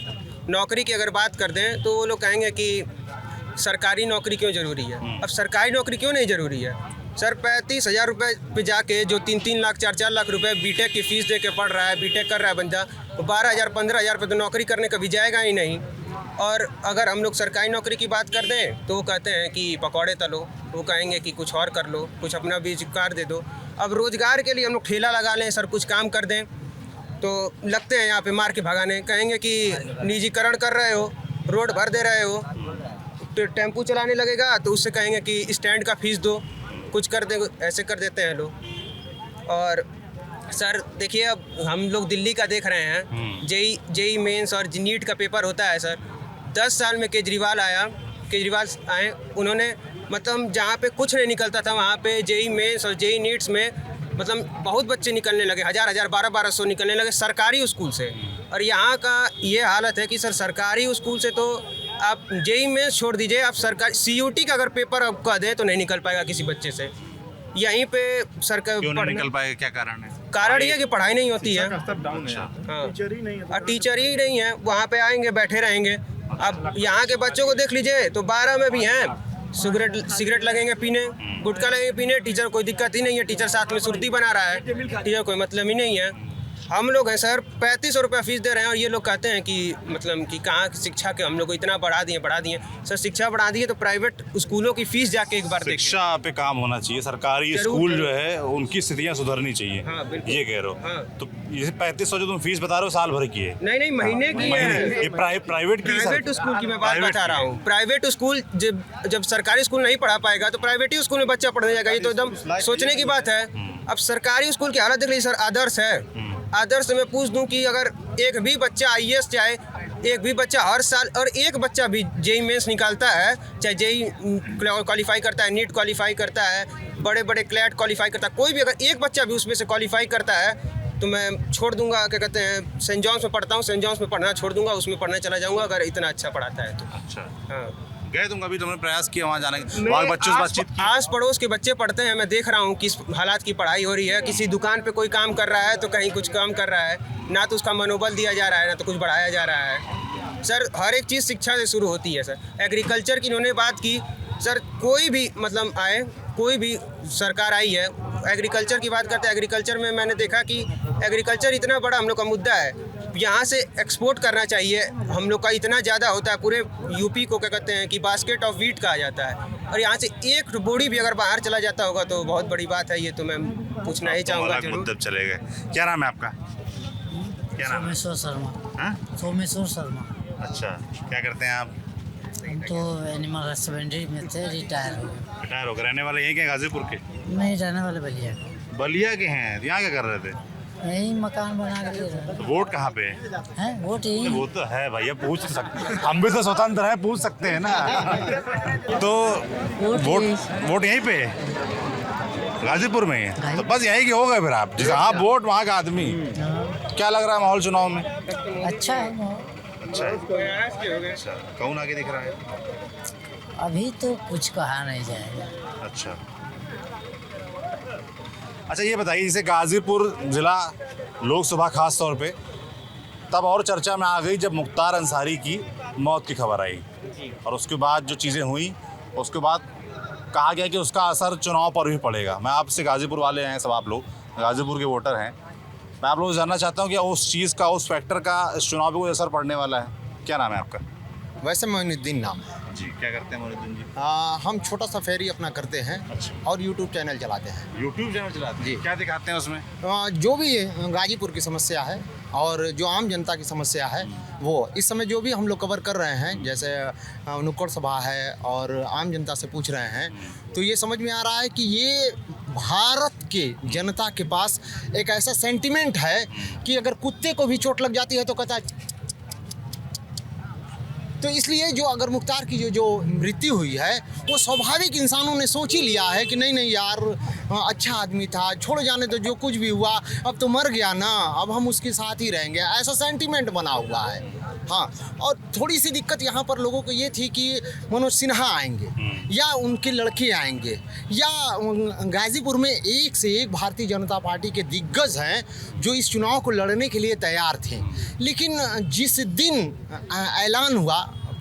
नौकरी की अगर बात कर दें तो वो लोग कहेंगे कि सरकारी नौकरी क्यों ज़रूरी है। अब सरकारी नौकरी क्यों नहीं ज़रूरी है सर? 35,000 रुपये पे जाके जो 3-3 लाख 4-4 लाख रुपए बीटेक की फ़ीस दे के पढ़ रहा है, बीटेक कर रहा है बंदा, तो 12,000 15,000 पे तो नौकरी करने कभी जाएगा ही नहीं। और अगर हम लोग सरकारी नौकरी की बात कर दें तो वो कहते हैं कि पकौड़े तलो, वो कहेंगे कि कुछ और कर लो, कुछ अपना रोजगार दे दो। अब रोज़गार के लिए हम लोग ठेला लगा लें सर, कुछ काम कर दें तो लगते हैं यहाँ पे मार के भगाने। कहेंगे कि निजीकरण कर रहे हो, रोड भर दे रहे हो, तो टेम्पू चलाने लगेगा तो उससे कहेंगे कि स्टैंड का फीस दो, कुछ कर दे, ऐसे कर देते हैं लोग। और सर देखिए, अब हम लोग दिल्ली का देख रहे हैं, जेई मेंस और नीट का पेपर होता है सर। 10 साल में केजरीवाल आए, उन्होंने मतलब जहाँ पे कुछ नहीं निकलता था वहाँ पे जेई मेंस और जेई नीट्स में मतलब बहुत बच्चे निकलने लगे, 1000-1000 1200 निकलने लगे सरकारी स्कूल से। और यहाँ का ये हालत है कि सर सरकारी स्कूल से तो आप जेई में छोड़ दीजिए, आप सरकारी CUT का अगर पेपर आप कह दें तो नहीं निकल पाएगा किसी बच्चे से। यहीं पे सरकार क्यों नहीं निकल पाएगा, क्या कारण है? कारण ये कि पढ़ाई नहीं होती है। हाँ, टीचर ही नहीं है, वहाँ पे आएंगे बैठे रहेंगे। अब यहाँ के बच्चों को देख लीजिए तो 12 में भी हैं, सिगरेट लगेंगे पीने, गुटखा लगेंगे पीने, टीचर कोई दिक्कत ही नहीं है, टीचर साथ में सुर्ती बना रहा है, टीचर कोई मतलब ही नहीं है। हम लोग हैं सर 3500 रुपये फीस दे रहे हैं और ये लोग कहते हैं कि मतलब कि कहाँ शिक्षा के हम लोग को इतना बढ़ा दिए। सर शिक्षा बढ़ा दिए तो प्राइवेट स्कूलों की फीस जाके एक बार शिक्षा पे काम होना चाहिए, सरकारी स्कूल जो है उनकी स्थितियाँ सुधरनी चाहिए। हाँ, ये कह रहे हो। हाँ। तो ये 3500 जो तुम फीस बता रहे हो साल भर की है? नहीं महीने की है। ये प्राइवेट स्कूल की मैं बात बता रहा हूँ। प्राइवेट स्कूल जब सरकारी स्कूल नहीं पढ़ा पाएगा तो प्राइवेट ही स्कूल में बच्चा पढ़ने जाएगा। ये तो एकदम सोचने की बात है। अब सरकारी स्कूल की हालत देख लीजिए सर, आदर्श है। आदर्श में पूछ दूं कि अगर एक भी बच्चा IAS चाहे, एक भी बच्चा हर साल, और एक बच्चा भी जेई मेंस निकालता है, चाहे जेई क्वालिफाई करता है, नीट क्वालिफाई करता है, बड़े बड़े क्लैट क्वालिफाई करता है, कोई भी अगर एक बच्चा भी उसमें से क्वालिफाई करता है तो मैं छोड़ दूंगा, क्या कहते हैं, सेंट जॉन्स में पढ़ता हूँ, सेंट जॉन्स में पढ़ना छोड़ दूंगा, उसमें पढ़ने चला जाऊँगा अगर इतना अच्छा पढ़ाता है तो। अच्छा, हाँ गए तुम कभी? तुमने प्रयास किया वहाँ जाने का? वहाँ के बच्चों से बातचीत की? आस पड़ोस के बच्चे पढ़ते हैं, मैं देख रहा हूँ किस हालात की पढ़ाई हो रही है। किसी दुकान पे कोई काम कर रहा है तो कहीं कुछ काम कर रहा है, ना तो उसका मनोबल दिया जा रहा है ना तो कुछ बढ़ाया जा रहा है। सर हर एक चीज़ शिक्षा से शुरू होती है। सर एग्रीकल्चर की इन्होंने बात की। सर कोई भी मतलब आए, कोई भी सरकार आई है, एग्रीकल्चर की बात करते हैं। एग्रीकल्चर में मैंने देखा कि एग्रीकल्चर इतना बड़ा हम लोग का मुद्दा है, यहाँ से एक्सपोर्ट करना चाहिए। हम लोग का इतना ज़्यादा होता है, पूरे यूपी को क्या कहते हैं कि बास्केट ऑफ वीट कहा जाता है, और यहाँ से एक बोरी भी अगर बाहर चला जाता होगा तो बहुत बड़ी बात है। ये तो मैं पूछना ही चाहूँगा। मुद्दे चले गए। क्या नाम है आपका? क्या नाम? सोमेश्वर शर्मा। हाँ? सोमेश्वर शर्मा। अच्छा, क्या करते हैं आप? हम तो एनिमल हस्बेंड्री में थे, रिटायर हो गए। रिटायर हो गए। रहने वाले यहीं के गाजीपुर के? नहीं, रहने वाले बलिया। बलिया के हैं? यहाँ क्या कर रहे थे? यही मकान बना के रहे। तो वोट कहाँ पे है? वोट यही। वो तो है भैया, पूछ सकते, हम भी तो स्वतंत्र हैं, पूछ सकते हैं ना। तो वोट यहीं पे गाजीपुर में है, तो बस यहीं के हो गए फिर आप। जहाँ वोट वहाँ का आदमी। क्या लग रहा है माहौल चुनाव में? अच्छा है। अच्छा, कौन आगे दिख रहा है? अभी तो कुछ कहा नहीं जाएगा। अच्छा, ये बताइए, जैसे गाजीपुर जिला लोकसभा खास तौर पे तब और चर्चा में आ गई जब मुख्तार अंसारी की मौत की खबर आई, और उसके बाद जो चीज़ें हुई, उसके बाद कहा गया कि उसका असर चुनाव पर भी पड़ेगा। मैं आपसे, गाजीपुर वाले हैं सब, आप लोग गाजीपुर के वोटर हैं, मैं आप लोगों से जानना चाहता हूँ कि उस चीज़ का, उस फैक्टर का इस चुनाव पर कोई असर पड़ने वाला है? क्या नाम है आपका? वैसे मोइनुद्दीन नाम है जी। क्या करते हैं मोइनुद्दीन जी? हम छोटा सा फेरी अपना करते हैं। अच्छा। और यूट्यूब चैनल चलाते हैं। यूट्यूब चैनल चलाते हैं जी? क्या दिखाते हैं उसमें? जो भी गाजीपुर की समस्या है और जो आम जनता की समस्या है, वो इस समय जो भी हम लोग कवर कर रहे हैं, जैसे नुक्कड़ सभा है और आम जनता से पूछ रहे हैं, तो ये समझ में आ रहा है कि ये भारत के जनता के पास एक ऐसा सेंटिमेंट है कि अगर कुत्ते को भी चोट लग जाती है तो कहता है। तो इसलिए जो अगर मुख्तार की जो मृत्यु हुई है, वो स्वाभाविक इंसानों ने सोच ही लिया है कि नहीं यार, अच्छा आदमी था, छोड़ जाने तो, जो कुछ भी हुआ अब तो मर गया ना, अब हम उसके साथ ही रहेंगे, ऐसा सेंटीमेंट बना हुआ है। हाँ, और थोड़ी सी दिक्कत यहाँ पर लोगों को ये थी कि मनोज सिन्हा आएंगे या उनके लड़के आएंगे, या गाजीपुर में एक से एक भारतीय जनता पार्टी के दिग्गज हैं जो इस चुनाव को लड़ने के लिए तैयार थे। लेकिन जिस दिन ऐलान हुआ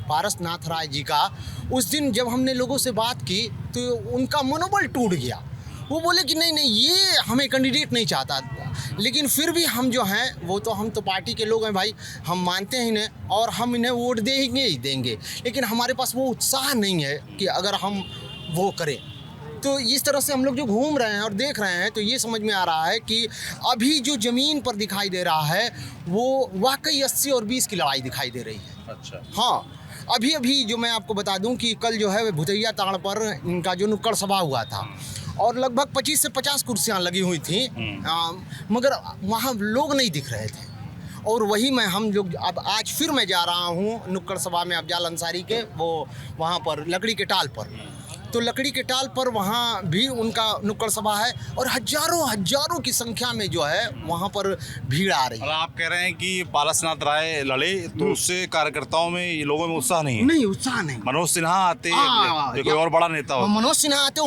पारसनाथ राय जी का, उस दिन जब हमने लोगों से बात की तो उनका मनोबल टूट गया। वो बोले कि नहीं ये हमें कैंडिडेट नहीं चाहता। लेकिन फिर भी हम जो हैं, वो तो हम तो पार्टी के लोग हैं भाई, हम मानते हैं इन्हें और हम इन्हें वोट देंगे ही देंगे, लेकिन हमारे पास वो उत्साह नहीं है कि अगर हम वो करें। तो इस तरह से हम लोग जो घूम रहे हैं और देख रहे हैं, तो ये समझ में आ रहा है कि अभी जो ज़मीन पर दिखाई दे रहा है वो वाकई 80 और 20 की लड़ाई दिखाई दे रही है। अच्छा। हाँ, अभी जो मैं आपको बता दूं कि कल जो है भुतैया ताड़ पर इनका जो नुक्कड़ सभा हुआ था और लगभग 25 से 50 कुर्सियां लगी हुई थी, मगर वहाँ लोग नहीं दिख रहे थे। और वही हम लोग अब आज फिर मैं जा रहा हूँ नुक्कड़ सभा में अफजाल अंसारी के, वो वहाँ पर लकड़ी के टाल पर, तो लकड़ी के टाल पर वहाँ भी उनका नुक्कड़ सभा है और हजारों की संख्या में जो है वहाँ पर भीड़ आ रही है। आप कह रहे हैं कि पारसनाथ राय लड़े तो उससे कार्यकर्ताओं में, लोगों में उत्साह नहीं है? नहीं, उत्साह नहीं। मनोज सिन्हा आते, कोई और बड़ा नेता हो, मनोज सिन्हा आते,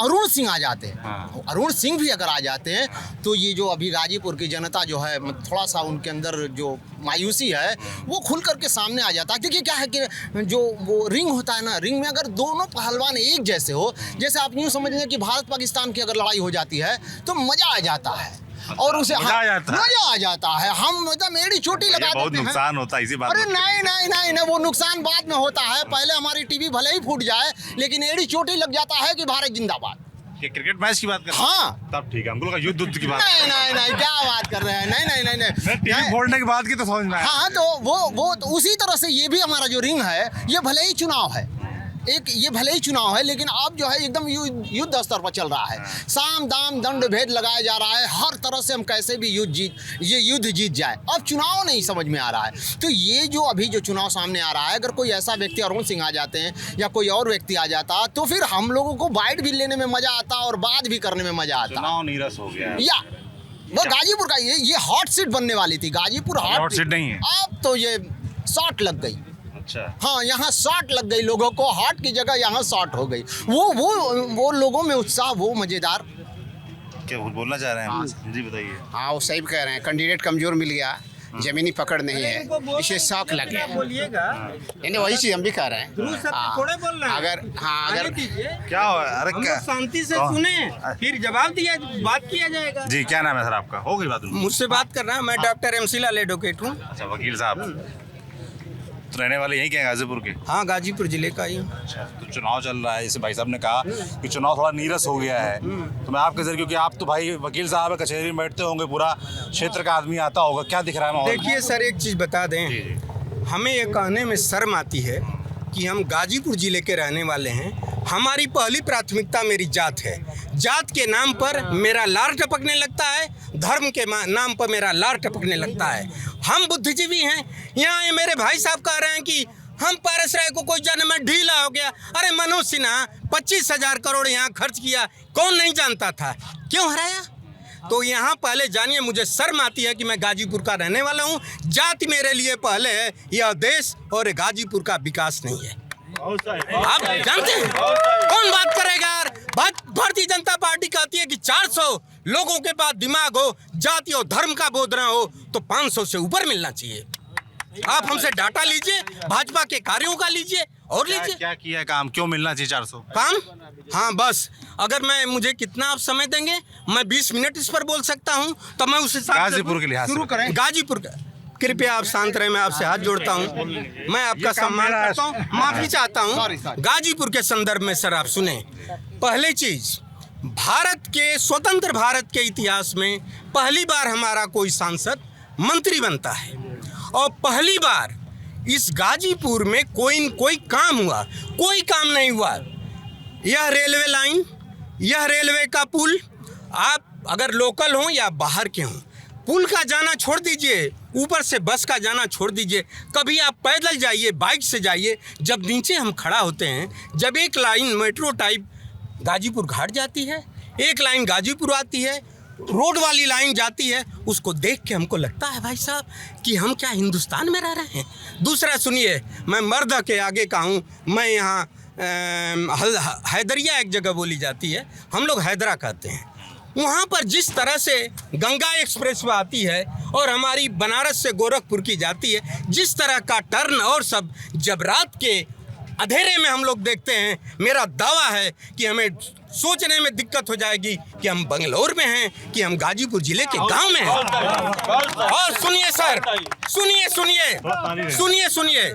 अरुण सिंह आ जाते हैं। हाँ। अरुण सिंह भी अगर आ जाते हैं तो ये जो अभी गाजीपुर की जनता जो है, थोड़ा सा उनके अंदर जो मायूसी है वो खुल करके सामने आ जाता है। क्योंकि क्या है कि जो वो रिंग होता है ना, रिंग में अगर दोनों पहलवान एक जैसे हो, जैसे आप यूँ समझ लें कि भारत पाकिस्तान की अगर लड़ाई हो जाती है तो मजा आ जाता है। और उसे मजा आ जाता है। हम मतलब मेरी चोटी लगा देते हैं। बहुत नुकसान होता है इसी बात। अरे नहीं, वो नुकसान बाद में होता है। पहले हमारी टीवी भले ही फूट जाए, लेकिन एड़ी चोटी लग जाता है कि भारत जिंदाबाद। ये क्रिकेट मैच की बात कर रहे हैं? हाँ, तब ठीक है। हमको लगा युद्ध की बात। नहीं, क्या बात कर रहे हैं? नहीं। टीवी फोड़ने के बाद की तो समझ में आया। हाँ, तो वो तो उसी तरह से ये भी हमारा जो रिंग है, ये भले ही चुनाव है, लेकिन अब जो है एकदम युद्ध स्तर पर चल रहा है। साम दाम दंड भेद लगाया जा रहा है, हर तरह से हम कैसे भी युद्ध जीत जाए। अब चुनाव नहीं समझ में आ रहा है। तो ये जो अभी जो चुनाव सामने आ रहा है, अगर कोई ऐसा व्यक्ति अरुण सिंह आ जाते हैं या कोई और व्यक्ति आ जाता, तो फिर हम लोगों को बाइट भी लेने में मजा आता और बात भी करने में मजा आता। चुनाव नीरस हो गया या वो गाजीपुर का ये हॉट सीट बनने वाली थी। गाजीपुर हॉट सीट नहीं है, अब तो ये शॉट लग गई। अच्छा। हाँ, यहाँ शॉट लग गई, लोगों को हार्ट की जगह यहाँ शॉट हो गई। वो लोगों में उत्साह, वो मज़ेदार। क्या बोलना चाह रहे हैं जी, बताइए। हाँ, वो सही कह रहे हैं, कैंडिडेट कमज़ोर मिल गया, ज़मीनी पकड़ नहीं है, इसे शौक लग गया। यानी वही चीज़ हम भी कह रहे हैं। अगर क्या हो, अरे क्या शांति से सुने, फिर जवाब बात किया जाएगा। जी, क्या नाम है सर आपका? हो गई बात? मुझसे बात कर रहा है, मैं डॉक्टर MC लाल एडवोकेट हूँ। अच्छा, वकील साहब तो रहने वाले यहीं के हैं, गाजीपुर के? हाँ, गाजीपुर जिले का ही हूँ। अच्छा, तो चुनाव चल रहा है, जैसे भाई साहब ने कहा कि चुनाव थोड़ा नीरस हो गया है, तो मैं आपके जरिए, क्योंकि आप तो भाई वकील साहब है, कचहरी में बैठते होंगे, पूरा क्षेत्र का आदमी आता होगा, क्या दिख रहा है माहौल? देखिए सर, एक चीज़ बता दें, हमें ये कहने में शर्म आती है कि हम गाजीपुर जिले के रहने वाले हैं। हमारी पहली प्राथमिकता मेरी जात है। जात के नाम पर मेरा लार टपकने लगता है, धर्म के नाम पर मेरा लार टपकने लगता है। हम बुद्धिजीवी हैं। यहाँ ये मेरे भाई साहब कह रहे हैं कि हम पारस राय को कोई जाने में ढीला हो गया। अरे मनोज सिन्हा 25,000 करोड़ यहाँ खर्च किया, कौन नहीं जानता था? क्यों हराया? तो यहाँ पहले जानिए, मुझे शर्म आती है कि मैं गाजीपुर का रहने वाला हूँ। जाति मेरे लिए पहले है, यह देश और गाजीपुर का विकास नहीं है। आप जानते हैं कौन बात करेगा यार? भारतीय जनता पार्टी कहती है कि 400 लोगों के पास दिमाग हो, जाति और धर्म का बोध ना हो, तो 500 से ऊपर मिलना चाहिए। आप हमसे डाटा लीजिए, भाजपा के कार्यों का लीजिए और लीजिए। क्या किया काम, क्यों मिलना चाहिए 400 काम? हाँ, बस अगर मुझे कितना आप समय देंगे, मैं 20 मिनट इस पर बोल सकता हूँ, तो मैं उस हिसाब से गाजीपुर के लिहाज शुरू करें। गाजीपुर का कृपया आप शांत रहे, मैं आपसे हाथ जोड़ता हूँ, मैं आपका सम्मान करता हूँ, माफी चाहता हूँ। गाजीपुर के संदर्भ में सर आप सुने, पहली चीज, भारत के स्वतंत्र भारत के इतिहास में पहली बार हमारा कोई सांसद मंत्री बनता है, और पहली बार इस गाजीपुर में कोई काम हुआ। कोई काम नहीं हुआ। यह रेलवे लाइन, यह रेलवे का पुल, आप अगर लोकल हों या बाहर के हों, पुल का जाना छोड़ दीजिए, ऊपर से बस का जाना छोड़ दीजिए, कभी आप पैदल जाइए, बाइक से जाइए, जब नीचे हम खड़ा होते हैं, जब एक लाइन मेट्रो टाइप गाजीपुर घाट जाती है, एक लाइन गाजीपुर आती है, रोड वाली लाइन जाती है, उसको देख के हमको लगता है भाई साहब कि हम क्या हिंदुस्तान में रह रहे हैं। दूसरा सुनिए, मैं मर्द के आगे का हूँ, मैं यहाँ हैदरिया एक जगह बोली जाती है, हम लोग हैदरा कहते हैं। वहाँ पर जिस तरह से गंगा एक्सप्रेस आती है और हमारी बनारस से गोरखपुर की जाती है, जिस तरह का टर्न और सब जब रात के अंधेरे में हम लोग देखते हैं, मेरा दावा है कि हमें सोचने में दिक्कत हो जाएगी कि हम बंगलौर में हैं कि हम गाजीपुर जिले के गांव में हैं। और सुनिए सर, सुनिए,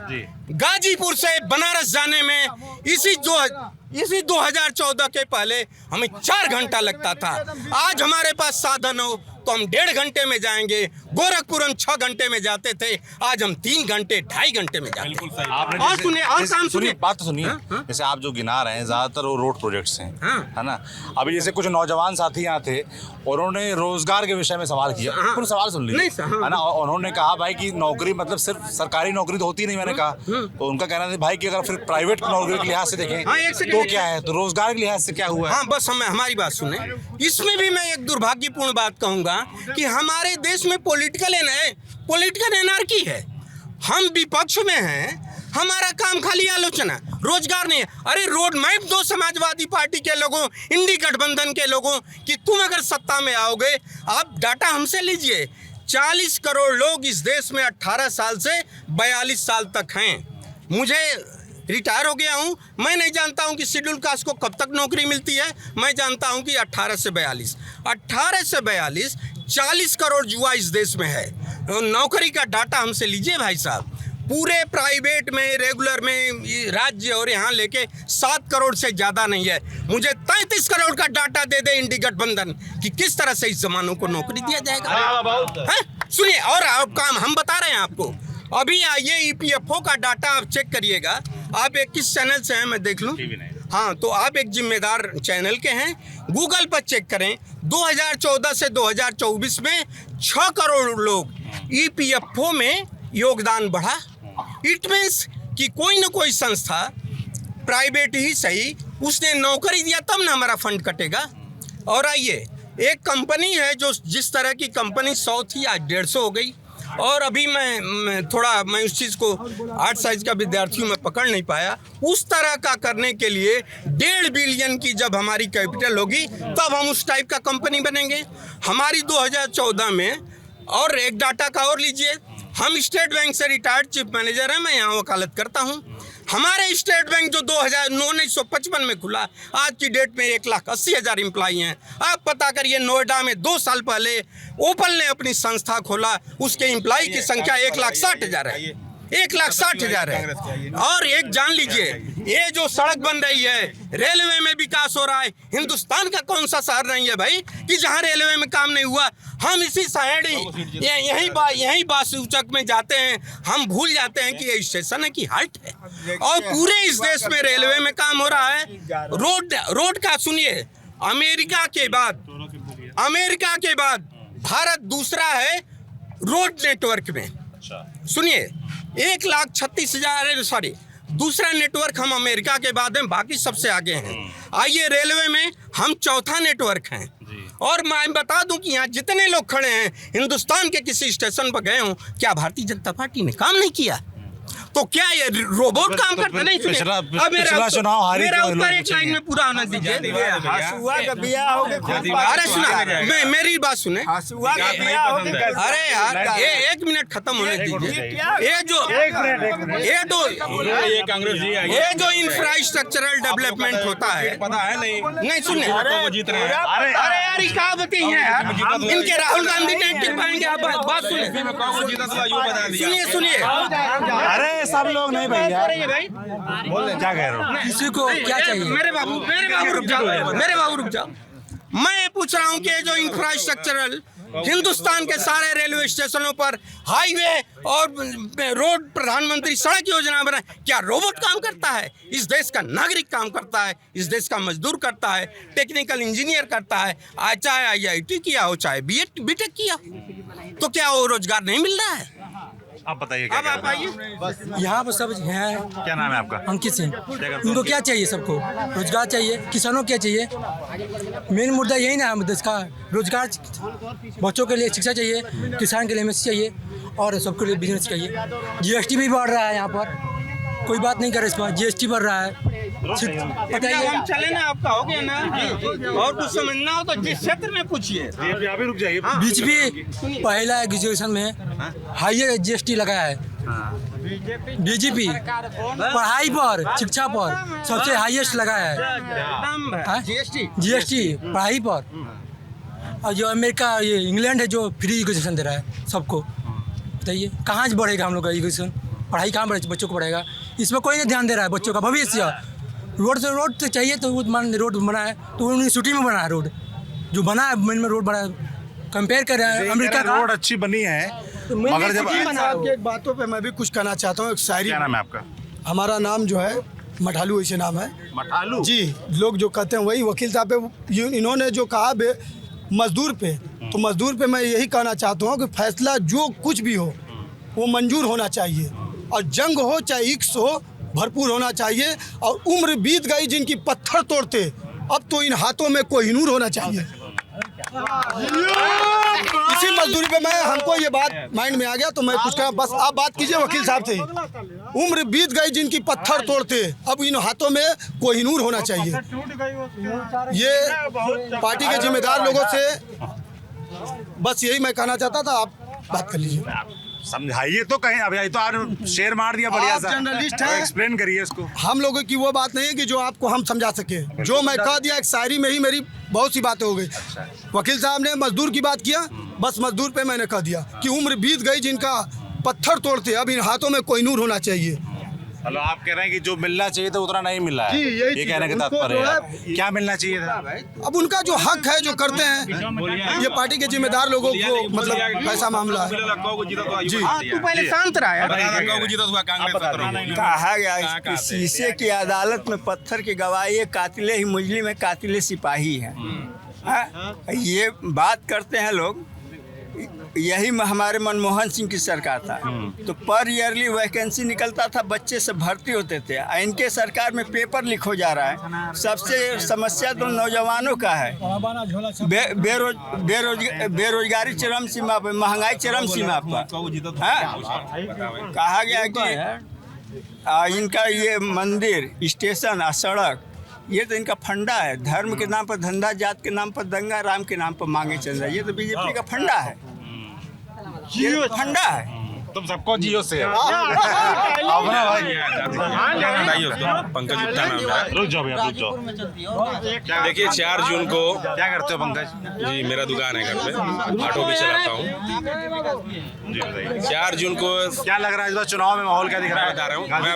गाजीपुर से बनारस जाने में इसी 2014 के पहले हमें 4 घंटा लगता था। आज हमारे पास साधन हो तो हम 1.5 घंटे में जाएंगे। गोरखपुर हम 6 घंटे में जाते थे, आज हम 3 घंटे 2.5 घंटे में जाते हैं। और सुनिए, और काम सुनिए, बात तो सुनिए। जैसे आप जो गिना रहे हैं, ज्यादातर वो रोड प्रोजेक्ट्स हैं, है ना? अभी जैसे कुछ नौजवान साथी यहाँ थे, उन्होंने रोजगार के विषय में सवाल किया। पूरा सवाल सुन लीजिए, है ना? उन्होंने कहा भाई कि नौकरी मतलब सिर्फ सरकारी नौकरी तो होती नहीं। मैंने कहा, तो उनका कहना था भाई कि अगर फिर प्राइवेट नौकरी के लिहाज से देखें तो क्या है, तो रोजगार के लिहाज से क्या हुआ है? हाँ, बस हमारी बात सुने। इसमें भी मैं एक दुर्भाग्यपूर्ण बात कहूँगा कि हमारे देश में पॉलिटिकल एनार्की है। हम विपक्ष में हैं, हमारा काम खाली आलोचना, रोजगार नहीं है। अरे रोड मैप दो समाजवादी पार्टी के लोगों, इंडी गठबंधन के लोगों कि तुम अगर सत्ता में आओगे, आप डाटा हमसे लीजिए। 40 करोड़ लोग इस देश में 18 साल से 42 साल तक हैं। मुझे रिटायर हो गया हूँ, मैं नहीं जानता हूँ कि शेड्यूल कास्ट को कब तक नौकरी मिलती है। मैं जानता हूँ कि 18 से 42 40 करोड़ युवा इस देश में है। नौकरी का डाटा हमसे लीजिए भाई साहब। पूरे प्राइवेट में, रेगुलर में, राज्य और यहाँ लेके 7 करोड़ से ज़्यादा नहीं है। मुझे 33 करोड़ का डाटा दे दे इंडी गठबंधन कि किस तरह से इस जमानों को नौकरी दिया जाएगा। सुनिए, और काम हम बता रहे हैं आपको। अभी आइए, EPFO का डाटा आप चेक करिएगा। आप एक किस चैनल से हैं मैं देख लूँ? हाँ, तो आप एक जिम्मेदार चैनल के हैं, गूगल पर चेक करें। 2014 से 2024 में 6 करोड़ लोग EPFO में योगदान बढ़ा। इट मीन्स कि कोई न कोई संस्था, प्राइवेट ही सही, उसने नौकरी दिया तब ना हमारा फंड कटेगा। और आइए, एक कंपनी है जो जिस तरह की कंपनी 100 थी आज 150 हो गई। और अभी मैं उस चीज़ को 8 साइज का विद्यार्थी में पकड़ नहीं पाया। उस तरह का करने के लिए 1.5 बिलियन की जब हमारी कैपिटल होगी तब हम उस टाइप का कंपनी बनेंगे। हमारी 2014 में, और एक डाटा का और लीजिए, हम स्टेट बैंक से रिटायर्ड चीफ मैनेजर हैं, मैं यहाँ वकालत करता हूँ। हमारे स्टेट बैंक जो 1955 में खुला, आज की डेट में 1,80,000 एम्प्लॉई हैं। आप पता करिए, नोएडा में 2 साल पहले ओपल ने अपनी संस्था खोला, उसके एम्प्लॉई की संख्या 1,60,000 है, 1,60,000 है। और एक जान लीजिए, ये जो सड़क बन रही है, रेलवे में विकास हो रहा है। हिंदुस्तान का कौन सा शहर नहीं है भाई कि जहाँ रेलवे में काम नहीं हुआ। हम इसी शहर यही बासूचक में जाते हैं, हम भूल जाते हैं कि ये स्टेशन है कि हट है। और पूरे इस देश में रेलवे में काम हो रहा है। रोड का सुनिए, अमेरिका के बाद भारत दूसरा है रोड नेटवर्क में। सुनिए, 1,36,000, सॉरी, दूसरा नेटवर्क हम अमेरिका के बाद हैं, बाकी सबसे आगे हैं। आइए, रेलवे में हम चौथा नेटवर्क हैं। और मैं बता दूं कि यहाँ जितने लोग खड़े हैं, हिंदुस्तान के किसी स्टेशन पर गए हों, क्या भारतीय जनता पार्टी ने काम नहीं किया? तो क्या ये रोबोट काम करते नहीं? पिछला चुनाव हारी, मेरा उत्तर एक लाइन में पूरा होना दीजिए। अरे सुना, मेरी बात सुने। अरे यार, एक मिनट खत्म होने दीजिए। ये जो इंफ्रास्ट्रक्चरल डेवलपमेंट होता है, पता है नहीं सुने। अरे यार, कहावतें हैं यार, इनके राहुल गांधी नहीं टिक पाएंगे। आप बात सुनिए। अरे सब लोग नहीं भैया, क्या कह रहे हो? किसी को क्या चाहिए? मेरे बाबू रुक जाओ। मैं पूछ रहा हूँ कि जो इंफ्रास्ट्रक्चरल हिंदुस्तान के सारे रेलवे स्टेशनों पर हाईवे और रोड, प्रधानमंत्री सड़क योजना बनाए, क्या रोबोट काम करता है? इस देश का नागरिक काम करता है, इस देश का मजदूर करता है, टेक्निकल इंजीनियर करता है, चाहे IIT किया हो, चाहे BTech किया हो, तो क्या वो रोजगार नहीं मिल रहा है? आप बताइए। अब आप आइए। यहाँ पर सब हैं। क्या नाम है आपका? अंकित सिंह। इनको क्या चाहिए? सबको रोजगार चाहिए। किसानों क्या चाहिए? मेन मुद्दा यही ना है देश का, रोजगार। बच्चों के लिए शिक्षा चाहिए, किसान के लिए MSc चाहिए, और सबके लिए बिजनेस चाहिए। GST भी बढ़ रहा है यहाँ पर, कोई बात नहीं करे इस पर। GST बढ़ रहा है, बताइए। हम चले ना, आपका हो गया ना। और कुछ समझना हो तो जिस क्षेत्र में पूछिए। रुक जाइए। बीजेपी पहला एग्जीक्यूशन में हाईएस्ट GST लगाया है। बीजेपी पढ़ाई पर, शिक्षा पर सबसे हाईएस्ट लगाया है GST पढ़ाई पर। और जो अमेरिका, ये इंग्लैंड है जो फ्री एजुकेशन दे रहा है सबको। बताइए कहाँ से बढ़ेगा हम लोग का एजुकेशन? पढ़ाई कहाँ बढ़े, बच्चों को बढ़ेगा? इसमें कोई नहीं ध्यान दे रहा है बच्चों का भविष्य। रोड तो चाहिए, तो मान रोड बना है तो यूनिवर्सिटी में बना है रोड, जो बना है में रोड बना है। कंपेयर कर रहे हैं अमेरिका का, रोड अच्छी बनी है, तो मगर जब आपकी एक बातों पे मैं भी कुछ कहना चाहता हूँ। एक शायरी। क्या नाम है आपका? हमारा नाम जो है मठालू, ऐसे नाम है। मठालू जी, लोग जो कहते हैं वही। वकील साहब पे इन्होंने जो कहा मजदूर पे, तो मजदूर पे मैं यही कहना चाहता हूँ कि फैसला जो कुछ भी हो वो मंजूर होना चाहिए, और जंग हो चाहे इक्स हो, भरपूर होना चाहिए। और उम्र बीत गई जिनकी पत्थर तोड़ते, अब तो इन हाथों में कोहिनूर होना चाहिए। इसी मजदूरी पे हमको ये बात माइंड में आ गया, तो मैं कुछ कहा। बस आप बात कीजिए वकील साहब से। उम्र बीत गई जिनकी पत्थर तोड़ते, अब इन हाथों में कोहिनूर होना चाहिए। ये पार्टी के जिम्मेदार लोगों से बस यही मैं कहना चाहता था। आप बात कर लीजिए, समझाइए तो कहीं। अभी तो आप शेर मार दिया बढ़िया सा। जर्नलिस्ट हैं, एक्सप्लेन करिए इसको। हम लोगों की वो बात नहीं है कि जो आपको हम समझा सके। जो मैं कह दिया, एक शायरी में ही मेरी बहुत सी बातें हो गई। वकील साहब ने मजदूर की बात किया, बस मजदूर पे मैंने कह दिया कि उम्र बीत गई जिनका पत्थर तोड़ते, अब इन हाथों में कोहिनूर होना चाहिए। हेलो, आप कह रहे हैं कि जो मिलना चाहिए था उतना नहीं मिला है। ये कहने का तात्पर्य है क्या मिलना चाहिए था? अब उनका जो हक है जो करते हैं, ये पार्टी के जिम्मेदार लोगों को, मतलब ऐसा मामला है। जी, तू पहले शांत रहा। कहा गया कि शीशे की अदालत में पत्थर की गवाही है, कातिले ही मुजरिम है, कातिले सिपाही है। ये बात करते हैं लोग यही हमारे मनमोहन सिंह की सरकार था। तो पर ईयरली वैकेंसी निकलता था, बच्चे सब भर्ती होते थे। इनके सरकार में पेपर लीक हो जा रहा है। सबसे समस्या तो नौजवानों का है। बेरोजगारी चरम सीमा पर, महंगाई चरम सीमा पर। कहा गया कि इनका ये मंदिर, स्टेशन, सड़क, ये तो इनका फंडा है। धर्म के नाम पर धंधा, जात के नाम पर दंगा, राम के नाम पर मांगे चंदा। ये तो बीजेपी का फंडा है, ये फंडा है। तुम सबको जियो से पंकज गुप्ता नाम है। रुक जाओ भैया, रुक जाओ। देखिए 4 जून को क्या करते हो पंकज जी? मेरा दुकान है घर पे, ऑटो भी चलाता हूँ। 4 जून को क्या लग रहा है इस बार चुनाव में माहौल क्या दिख रहा है? बता रहा हूँ मैं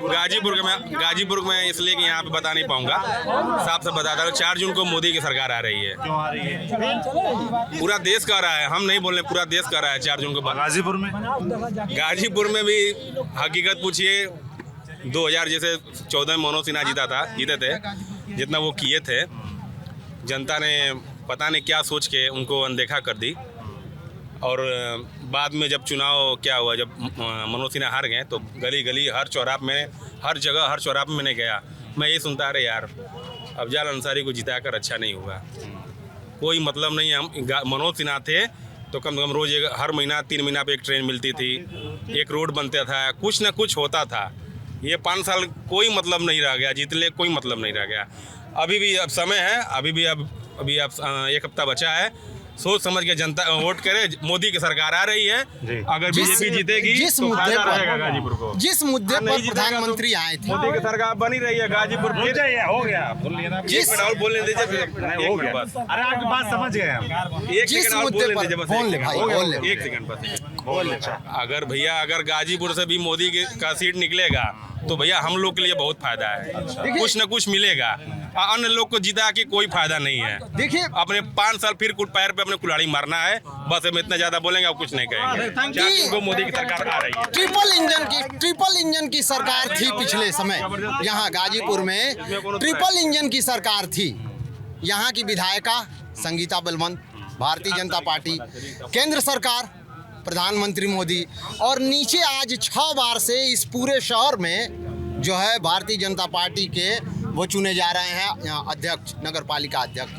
गाजीपुर में इसलिए कि यहाँ पे बता नहीं पाऊंगा, साफ साफ बता रहा हूँ। 4 जून को मोदी की सरकार आ रही है। क्यों आ रही है? पूरा देश कह रहा है, हम नहीं बोल रहे, पूरा देश कह रहा है 4 जून को। गाजीपुर में गाजीपुर में भी हकीकत पूछिए, 2000 जैसे 14 में मनोज सिन्हा जीते थे, जितना वो किए थे, जनता ने पता नहीं क्या सोच के उनको अनदेखा कर दी। और बाद में जब चुनाव क्या हुआ, जब मनोज सिन्हा हार गए, तो गली गली हर चौराहे में, हर जगह हर चौराहे में मैंने गया, मैं ये सुनता अरे यार अफजाल अंसारी को जिताकर अच्छा नहीं हुआ, कोई मतलब नहीं है। हम मनोज सिन्हा थे तो कम से कम रोज़ हर महीना 3 महीना पे एक ट्रेन मिलती थी, एक रोड बनता था, कुछ ना कुछ होता था। ये 5 साल कोई मतलब नहीं रह गया, जीतने कोई मतलब नहीं रह गया। अभी भी अब समय है, अभी अब 1 हफ्ता बचा है। सोच समझ के जनता वोट करे। मोदी की सरकार आ रही है, अगर बीजेपी जीतेगी जिस तो मुद्दे फायदा पर रहेगा गाजीपुर को। जिस मुद्दे पर प्रधानमंत्री आए थे, मोदी की सरकार बनी रही है गाजीपुर। हो गया एक मिनट और बोलने दीजिए, हो गया बस। अरे आपकी बात समझ गए हम। एक सेकंड और बोलने दीजिए बस, एक सेकंड बस। अगर भैया अगर गाजीपुर से भी मोदी का सीट निकलेगा तो भैया हम लोग के लिए बहुत फायदा है, कुछ न कुछ मिलेगा। अन्य लोग को जिता के कोई फायदा नहीं है। देखिए अपने 5 साल फिर पैर पे अपने कुल्हाड़ी मारना है, बस हम इतना ज्यादा बोलेंगे और कुछ नहीं कहेंगे। 4 जून को मोदी की सरकार आ रही है। ट्रिपल इंजन की सरकार थी पिछले समय, यहाँ गाजीपुर में ट्रिपल इंजन की सरकार थी। यहाँ की विधायिका संगीता बलवंत, भारतीय जनता पार्टी, केंद्र सरकार, प्रधानमंत्री मोदी, और नीचे आज 6 बार से इस पूरे शहर में जो है भारतीय जनता पार्टी के वो चुने जा रहे हैं अध्यक्ष, नगर पालिका अध्यक्ष।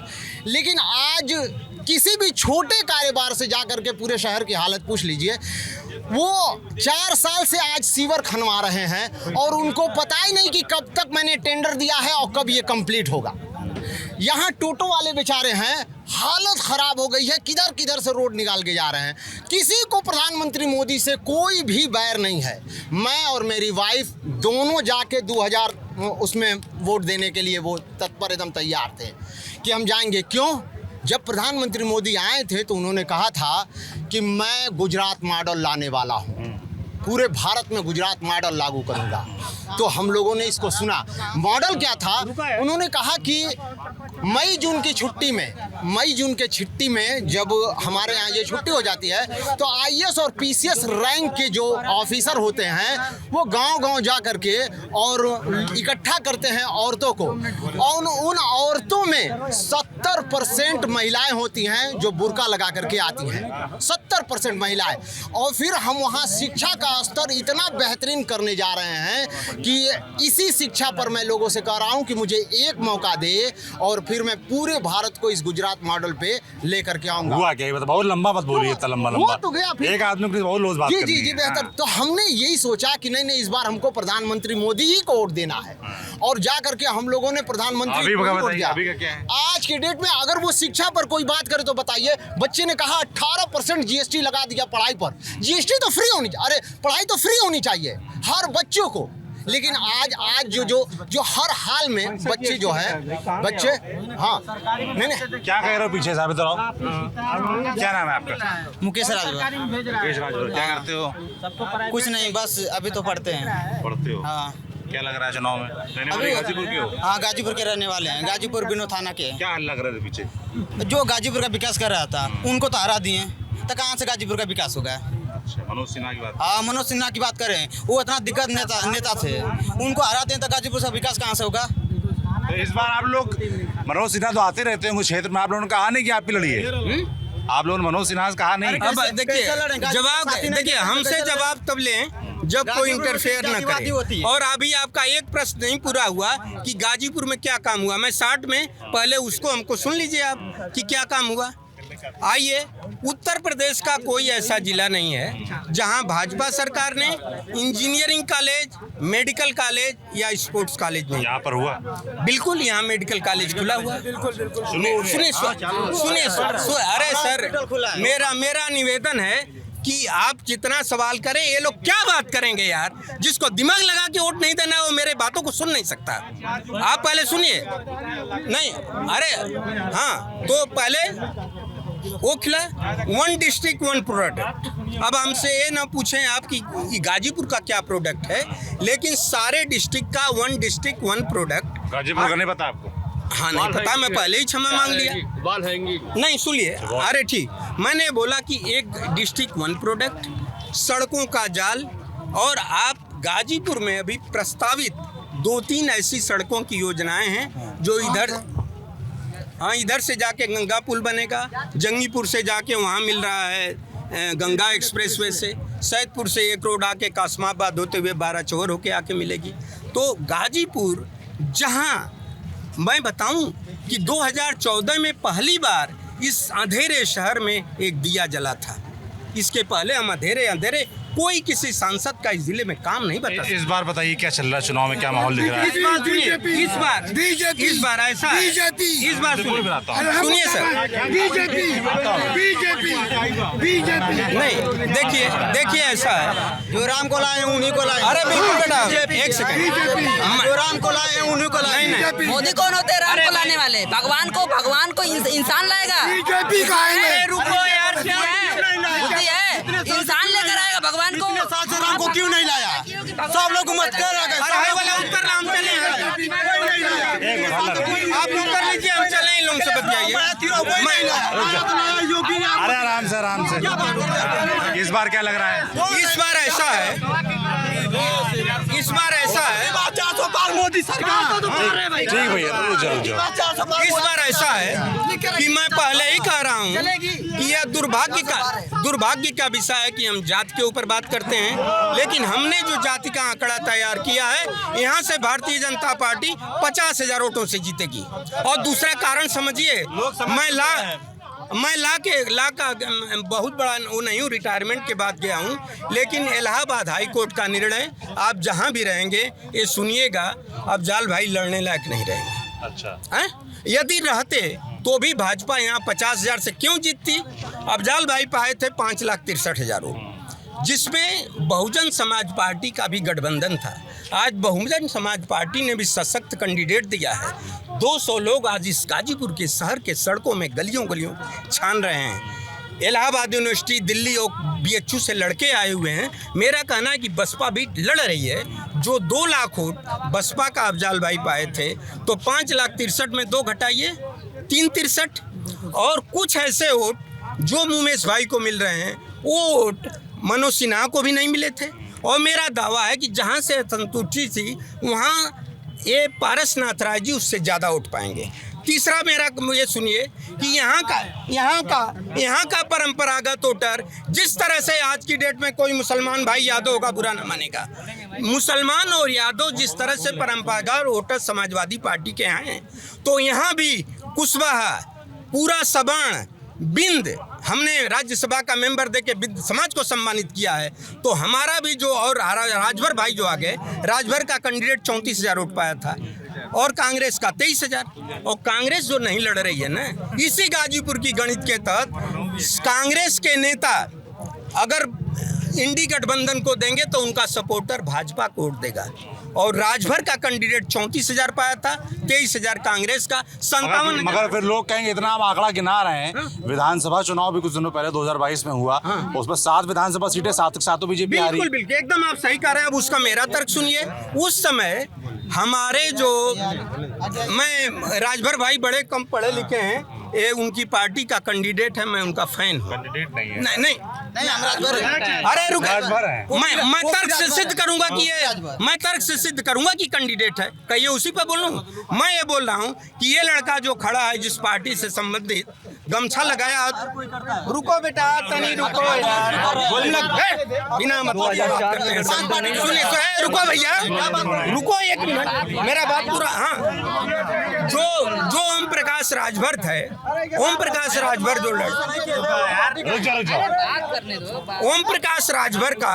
लेकिन आज किसी भी छोटे कारोबार से जाकर के पूरे शहर की हालत पूछ लीजिए, वो 4 साल से आज सीवर खनवा रहे हैं और उनको पता ही नहीं कि कब तक मैंने टेंडर दिया है और कब ये कंप्लीट होगा। यहाँ टोटो वाले बेचारे हैं, हालत ख़राब हो गई है, किधर किधर से रोड निकाल के जा रहे हैं। किसी को प्रधानमंत्री मोदी से कोई भी बैर नहीं है। मैं और मेरी वाइफ दोनों जाके 2000 उसमें वोट देने के लिए वो तत्पर एकदम तैयार थे कि हम जाएंगे। क्यों? जब प्रधानमंत्री मोदी आए थे तो उन्होंने कहा था कि मैं गुजरात मॉडल लाने वाला हूँ, पूरे भारत में गुजरात मॉडल लागू करूँगा। तो हम लोगों ने इसको सुना। मॉडल क्या था? उन्होंने कहा कि मई जून की छुट्टी में जब हमारे यहाँ ये छुट्टी हो जाती है तो आईएएस और पीसीएस रैंक के जो ऑफिसर होते हैं वो गांव-गांव जा कर के और इकट्ठा करते हैं औरतों को, और उन औरतों में 70% महिलाएं होती हैं जो बुर्का लगा करके आती हैं, 70% महिलाएं। और फिर हम वहाँ शिक्षा का स्तर इतना बेहतरीन करने जा रहे हैं कि इसी शिक्षा पर मैं लोगों से कह रहा हूँ कि मुझे एक मौका दे और फिर मैं पूरे भारत को इस गुजरात मॉडल पे लेकर के आऊंगा। हुआ क्या? बहुत लंबा मत बोलिए, इतना लंबा वो तो गया फिर। एक आदमी को बहुत लोज बात करनी है। जी बेहतर। तो हमने यही सोचा कि नहीं इस बार हमको प्रधानमंत्री मोदी ही को वोट देना है, और जा करके हम लोगों ने प्रधानमंत्री को वोट दिया। आज के डेट में अगर वो शिक्षा पर कोई बात करे तो बताइए। बच्चे ने कहा 18% जीएसटी लगा दिया पढ़ाई पर। जीएसटी तो फ्री होनी, अरे पढ़ाई तो फ्री होनी चाहिए हर बच्चों को। लेकिन आज जो हर हाल में बच्चे जो है हाँ नहीं क्या कह रहे हो पीछे साहब? तो क्या नाम है आपका? मुकेश राजभर। क्या करते हो? कुछ नहीं, बस अभी तो पढ़ते हैं। पढ़ते हो? हाँ। क्या लग रहा है चुनाव में? अभी गाजीपुर के हो? हाँ, गाजीपुर के रहने वाले हैं, गाजीपुर बिनो थाना के। क्या हाल लग रहे थे पीछे? जो गाजीपुर का विकास कर रहा था उनको तो हरा दिए, तो कहाँ से गाजीपुर का विकास होगा? मनोज सिन्हा की बात? हाँ, मनोज सिन्हा की बात करें, वो इतना दिक्कत नेता थे, उनको हरा दें तो गाजीपुर का विकास कहाँ से होगा? तो इस बार आप लोग, मनोज सिन्हा तो आते रहते हैं उस क्षेत्र में, आप लोगों ने कहा नहीं कि आप भी लड़िए? आप लोगों ने मनोज सिन्हा से कहा नहीं? अब देखिए जवाब, देखिए हमसे जवाब तब लें जब कोई इंटरफेयर न करे। और अभी आपका एक प्रश्न नहीं पूरा हुआ कि गाजीपुर में क्या काम हुआ। मैं शॉर्ट में पहले उसको हमको सुन लीजिए आप कि क्या काम हुआ। आइए, उत्तर प्रदेश का कोई ऐसा जिला नहीं है जहां भाजपा सरकार ने इंजीनियरिंग कॉलेज, मेडिकल कॉलेज या स्पोर्ट्स कॉलेज नहीं। यहाँ पर हुआ? बिल्कुल, यहाँ मेडिकल कॉलेज खुला हुआ। सुनिए, अरे सर, मेरा निवेदन है कि आप जितना सवाल करें, ये लोग क्या बात करेंगे यार। जिसको दिमाग लगा के वोट नहीं देना वो मेरे बातों को सुन नहीं सकता। आप पहले सुनिए। नहीं, अरे हाँ, तो पहले वो खिला 1 डिस्ट्रिक्ट 1 प्रोडक्ट। अब हमसे ये ना पूछें आप कि गाजीपुर का क्या प्रोडक्ट है, लेकिन सारे डिस्ट्रिक्ट का 1 डिस्ट्रिक्ट 1 प्रोडक्ट। गाजीपुर का नहीं पता आपको? हाँ, नहीं पता, मैं पहले ही क्षमा मांग लिया। नहीं सुनिए, अरे ठीक, मैंने बोला कि 1 डिस्ट्रिक्ट 1 प्रोडक्ट, सड़कों का जाल। और आप गाजीपुर में अभी प्रस्तावित 2-3 ऐसी सड़कों की योजनाएं हैं जो इधर से जाके गंगा पुल बनेगा, जंगीपुर से जाके वहाँ मिल रहा है गंगा एक्सप्रेसवे से, सैदपुर से एक रोड आके कासमाबाद होते हुए 12 चौर होके आके मिलेगी। तो गाजीपुर, जहाँ मैं बताऊं कि 2014 में पहली बार इस अंधेरे शहर में एक दिया जला था। इसके पहले हम अंधेरे कोई किसी सांसद का इस जिले में काम नहीं बता। इस बार बताइए क्या चल रहा है, चुनाव में क्या माहौल दिख रहा है? इस बार ऐसा है, इस बार सुनिए सर, नहीं, देखिए ऐसा है, जो राम को लाए उन्हीं को लाए। अरे बिल्कुल बेटा, एक सेकंड, जो राम को लाए उन्हीं को लाए। नहीं, मोदी कौन होते हैं राम को लाने वाले? भगवान को इंसान लाएगा। बीजेपी का है। रुको यार, बुद्धि है, इंसान लेकर आएगा भगवान को। राम को क्यों नहीं लाया? सब लोग मत कर उत्तर नाम चले, आप लोग कर लीजिए, हम चले इन लोगों से बतियाइए। अरे आराम से। इस बार क्या लग रहा है? इस बार ऐसा है, मोदी सरकार। ठीक भैया, इस बार ऐसा है कि मैं पहले ही कह रहा हूँ कि यह दुर्भाग्य का विषय है कि हम जाति के ऊपर बात करते हैं, लेकिन हमने जो जाति का आंकड़ा तैयार किया है, यहाँ से भारतीय जनता पार्टी 50,000 वोटों से जीतेगी। और दूसरा कारण समझिए, मैं ला का बहुत बड़ा वो नहीं हूँ, रिटायरमेंट के बाद गया हूँ, लेकिन इलाहाबाद हाई कोर्ट का निर्णय आप जहाँ भी रहेंगे ये सुनिएगा, अफजाल भाई लड़ने लायक नहीं रहेंगे। अच्छा, यदि रहते तो भी भाजपा यहाँ 50,000 से क्यों जीतती? अफजाल भाई पाए थे 5,63,000 वोट, जिसमें बहुजन समाज पार्टी का भी गठबंधन था। आज बहुजन समाज पार्टी ने भी सशक्त कैंडिडेट दिया है। 200 लोग आज इस गाजीपुर के शहर के सड़कों में गलियों छान रहे हैं। इलाहाबाद यूनिवर्सिटी, दिल्ली और BHU से लड़के आए हुए हैं। मेरा कहना है कि बसपा भी लड़ रही है। जो 2 लाख वोट बसपा का अफजाल भाई पाए थे, तो 5,63,000 में 2 घटाइए, 3,63, और कुछ ऐसे वोट जो उमेश भाई को मिल रहे हैं, वो वोट मनोज सिन्हा को भी नहीं मिले थे। और मेरा दावा है कि जहाँ से संतुष्टि थी वहाँ ये पारसनाथ राय जी उससे ज़्यादा वोट पाएंगे। तीसरा मेरा ये सुनिए कि यहाँ का परंपरागत वोटर, जिस तरह से आज की डेट में कोई मुसलमान भाई यादव होगा बुरा न मानेगा, मुसलमान और यादव जिस तरह से परंपरागत वोटर समाजवादी पार्टी के हैं, तो यहाँ भी कुशवाहा, पूरा सवर्ण, बिंद, हमने राज्यसभा का मेंबर देके बिंद समाज को सम्मानित किया है। तो हमारा भी जो, और राजभर भाई जो आ गए, राजभर का कैंडिडेट 34,000 वोट पाया था और कांग्रेस का 23,000। और कांग्रेस जो नहीं लड़ रही है ना, इसी गाजीपुर की गणित के तहत कांग्रेस के नेता अगर इंडी गठबंधन को देंगे तो उनका सपोर्टर भाजपा को वोट देगा। और राजभर का कैंडिडेट 34,000 पाया था, 23,000 कांग्रेस का, 57। मगर फिर लोग कहेंगे इतना हम आंकड़ा गिना रहे हैं। विधानसभा चुनाव भी कुछ दिनों पहले 2022 में हुआ, उसमें 7 विधानसभा सीटें, 7 के 7 बीजेपी हारी। बिल्कुल, एकदम आप सही कह रहे हैं। अब उसका मेरा तर्क सुनिए। उस समय हमारे जो, मैं राजभर भाई बड़े कम पढ़े लिखे हैं, ये उनकी पार्टी का कैंडिडेट है, मैं उनका फैन हूँ। कैंडिडेट नहीं है? नहीं, अरे रुक, मैं तर्क से सिद्ध करूंगा कि कैंडिडेट है। कहिए उसी पर बोलूं? मैं ये बोल रहा हूं कि ये लड़का जो खड़ा है, जिस पार्टी से संबंधित गमछा लगाया, रुको बेटा तनी रुको यार, बिना मतलब सुनिए, रुको भैया, रुको एक मिनट, मेरा बात पूरा। हाँ, जो ओम प्रकाश राजभर थे, ओम प्रकाश राजभर जो ओम प्रकाश राजभर का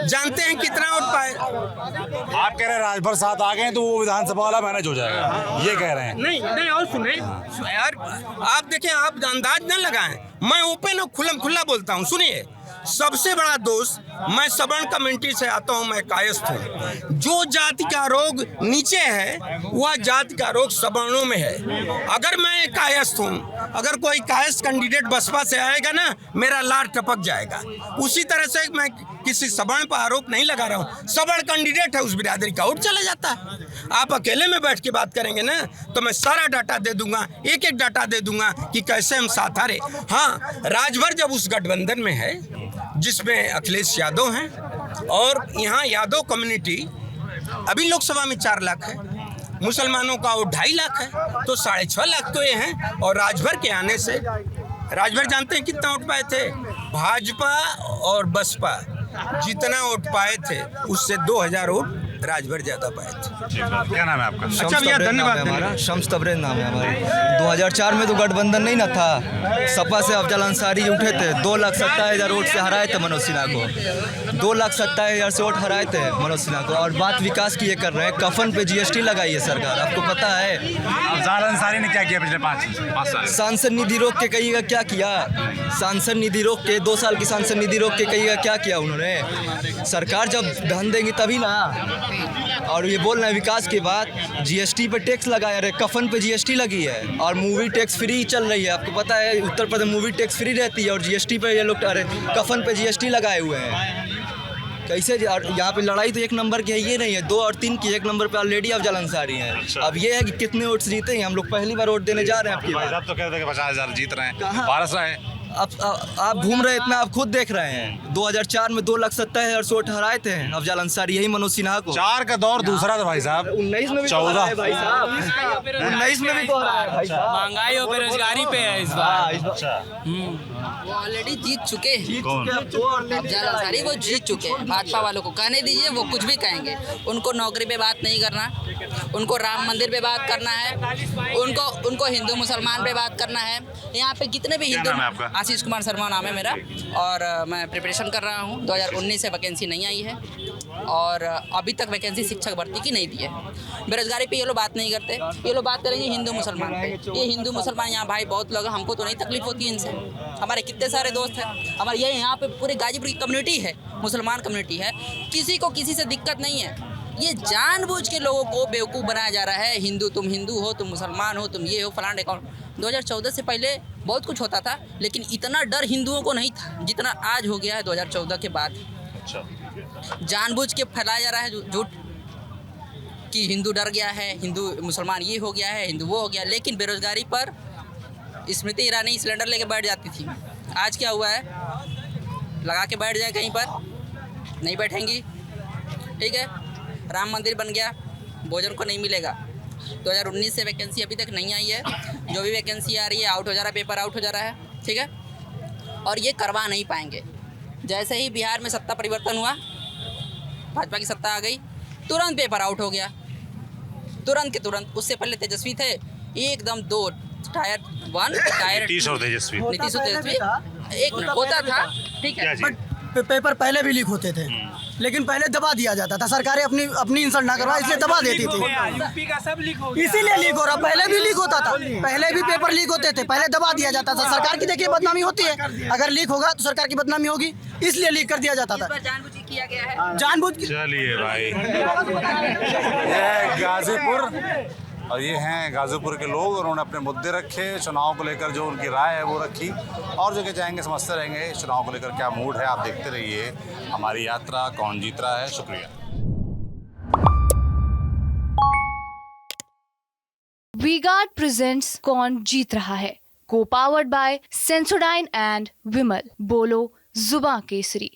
जानते हैं कितना वोट पाए? आप कह रहे हैं राजभर साथ आ गए तो वो विधानसभा वाला मैनेज हो जाएगा, ये कह रहे हैं? नहीं और सुने यार, आप देखें, आप अंदाज न लगाएं, मैं ओपन और खुला बोलता हूँ। सुनिए, सबसे बड़ा दोष, मैं सवर्ण कम्युनिटी से आता हूँ, मैं कायस्थ हूँ। जो जाति का रोग नीचे है वह जाति का रोग सवर्णों में है। अगर मैं कायस्थ हूँ, अगर कोई कायस्थ कैंडिडेट बसपा से आएगा ना, मेरा लार टपक जाएगा। उसी तरह से मैं किसी सवर्ण पर आरोप नहीं लगा रहा हूँ, सवर्ण कैंडिडेट है, उस बिरादरी का वोट चला जाता है। आप अकेले में बैठ के बात करेंगे ना तो मैं सारा डाटा दे दूंगा, एक डाटा दे दूंगा कि कैसे हम साथ आ रहे। हाँ, राजभर जब उस गठबंधन में है जिसमें अखिलेश यादव हैं और यहाँ यादव कम्युनिटी अभी लोकसभा में 4 लाख है, मुसलमानों का वोट 2.5 लाख है, तो 6.5 लाख तो ये हैं। और राजभर के आने से, राजभर जानते हैं कितना वोट पाए थे? भाजपा और बसपा जितना वोट पाए थे उससे 2000 वोट राजभर ज्यादा पाए थे। क्या नाम है आपका? अच्छा भैया, धन्यवाद। हमारा शम्स तबरेज़ नाम है हमारा। 2004 में तो गठबंधन नहीं ना था, सपा से अफजल अंसारी उठे थे, 2,27,000 वोट से हराए थे मनोज सिन्हा को, 2,27,000 से वोट हराए थे मनोज सिन्हा को। और बात विकास की ये कर रहे हैं, कफन पे GST लगाई है सरकार, आपको पता है? अफजल अंसारी ने क्या किया पिछले 5 साल? सांसद निधि रोक के कहिएगा क्या किया? सांसद निधि रोक के 2 साल की सांसद निधि रोक के कहिएगा क्या किया उन्होंने? सरकार जब धन देंगी तभी ना। और ये बोल रहे हैं विकास के बाद GST पे टैक्स लगाया, अरे कफन पे GST लगी है और मूवी टैक्स फ्री चल रही है। आपको पता है Uttar Pradesh movie tax free रहती है और GST पे ये लोग अरे कफन पे GST लगाए हुए हैं। कैसे? और यहाँ पे लड़ाई तो 1 नंबर की है, ये नहीं है 2 और 3 की, 1 नंबर पे ऑलरेडी अफजल अंसारी हैं। अब ये है कि कितने वोट जीतेंगे, हम लोग पहली बार वोट देने जा रहे हैं। आपकी बात तो कहते हैं 50,000 जीत रहे हैं, 1200 है। आप घूम रहे इतना, आप खुद देख रहे हैं। 2004 में 2,70,000 से वोट हराए थे अफजल अंसारी, यही मनोज सिन्हा को। 4 का दौर दूसरा था भाई साहब, 19 में भी 14 भाई साहब, 19 में भी तो हराया है भाई साहब। महंगाई और बेरोजगारी पे है इस बार। वो ऑलरेडी जीत चुके हैं, अफजल अंसारी वो जीत चुके हैं। भाजपा वालों को कहने दीजिए, वो कुछ भी कहेंगे। उनको नौकरी पे बात नहीं करना, उनको राम मंदिर पे बात करना है, उनको हिंदू मुसलमान पे बात करना है। यहाँ पे कितने भी हिंदू, आशीष कुमार शर्मा नाम है मेरा, और मैं प्रिपरेशन कर रहा हूँ। 2019 से वैकेंसी नहीं आई है और अभी तक वैकेंसी शिक्षक भर्ती की नहीं दी है। बेरोजगारी पे ये लोग बात नहीं करते, ये लोग बात करेंगे हिंदू मुसलमान पे। ये हिंदू मुसलमान यहाँ भाई बहुत लोग, हमको तो नहीं तकलीफ होती इनसे, हमारे कितने सारे दोस्त हैं, हमारे ये यहाँ पे पूरे गाजीपुर की कम्युनिटी है, मुसलमान कम्युनिटी है, किसी को किसी से दिक्कत नहीं है। ये जानबूझ के लोगों को बेवकूफ़ बनाया जा रहा है। हिंदू, तुम हिंदू हो, तुम मुसलमान हो, तुम ये हो, फलान अकाउंट। 2014 से पहले बहुत कुछ होता था, लेकिन इतना डर हिंदुओं को नहीं था जितना आज हो गया है 2014 के बाद। जानबूझ के फैलाया जा रहा है झूठ कि हिंदू डर गया है, हिंदू मुसलमान ये हो गया है, हिंदू वो हो गया। लेकिन बेरोजगारी पर स्मृति ईरानी सिलेंडर लेके बैठ जाती थी, आज क्या हुआ है? लगा के बैठ जाए कहीं पर, नहीं बैठेंगी। ठीक है, राम मंदिर बन गया, भोजन को नहीं मिलेगा। 2019 से वैकेंसी अभी तक नहीं आई है, जो भी वैकेंसी आ रही है आउट हो जा रहा है, पेपर आउट हो जा रहा है। ठीक है, और ये करवा नहीं पाएंगे। जैसे ही बिहार में सत्ता परिवर्तन हुआ, भाजपा की सत्ता आ गई, तुरंत पेपर आउट हो गया, तुरंत के तुरंत। उससे पहले तेजस्वी थे, एकदम 2 टायर 1 टायर नीतीश और तेजस्वी, एक होता था। ठीक है, बट पेपर पहले भी लीक होते थे, लेकिन पहले दबा दिया जाता था, सरकारें अपनी इंसल्ट ना करवा इसलिए दबा देती थी, इसीलिए लीक हो रहा। पहले भी लीक होता था, पहले भी पेपर लीक होते थे, पहले दबा दिया जाता था। सरकार की देखिए बदनामी होती है, अगर लीक होगा तो सरकार की बदनामी होगी, इसलिए लीक कर दिया जाता था। जानबूझ किया गया है, जानबूझ। चलिए भाई, गाजीपुर, और ये हैं गाजीपुर के लोग, उन्होंने अपने मुद्दे रखे, चुनाव को लेकर जो उनकी राय है वो रखी, और जगह जाएंगे समझते रहेंगे चुनाव को लेकर क्या मूड है। आप देखते रहिए हमारी यात्रा, कौन जीत रहा है। शुक्रिया। वी-गार्ड प्रेजेंट्स कौन जीत रहा है, को पावर्ड बाय सेंसोडाइन एंड विमल। बोलो जुबां केसरी।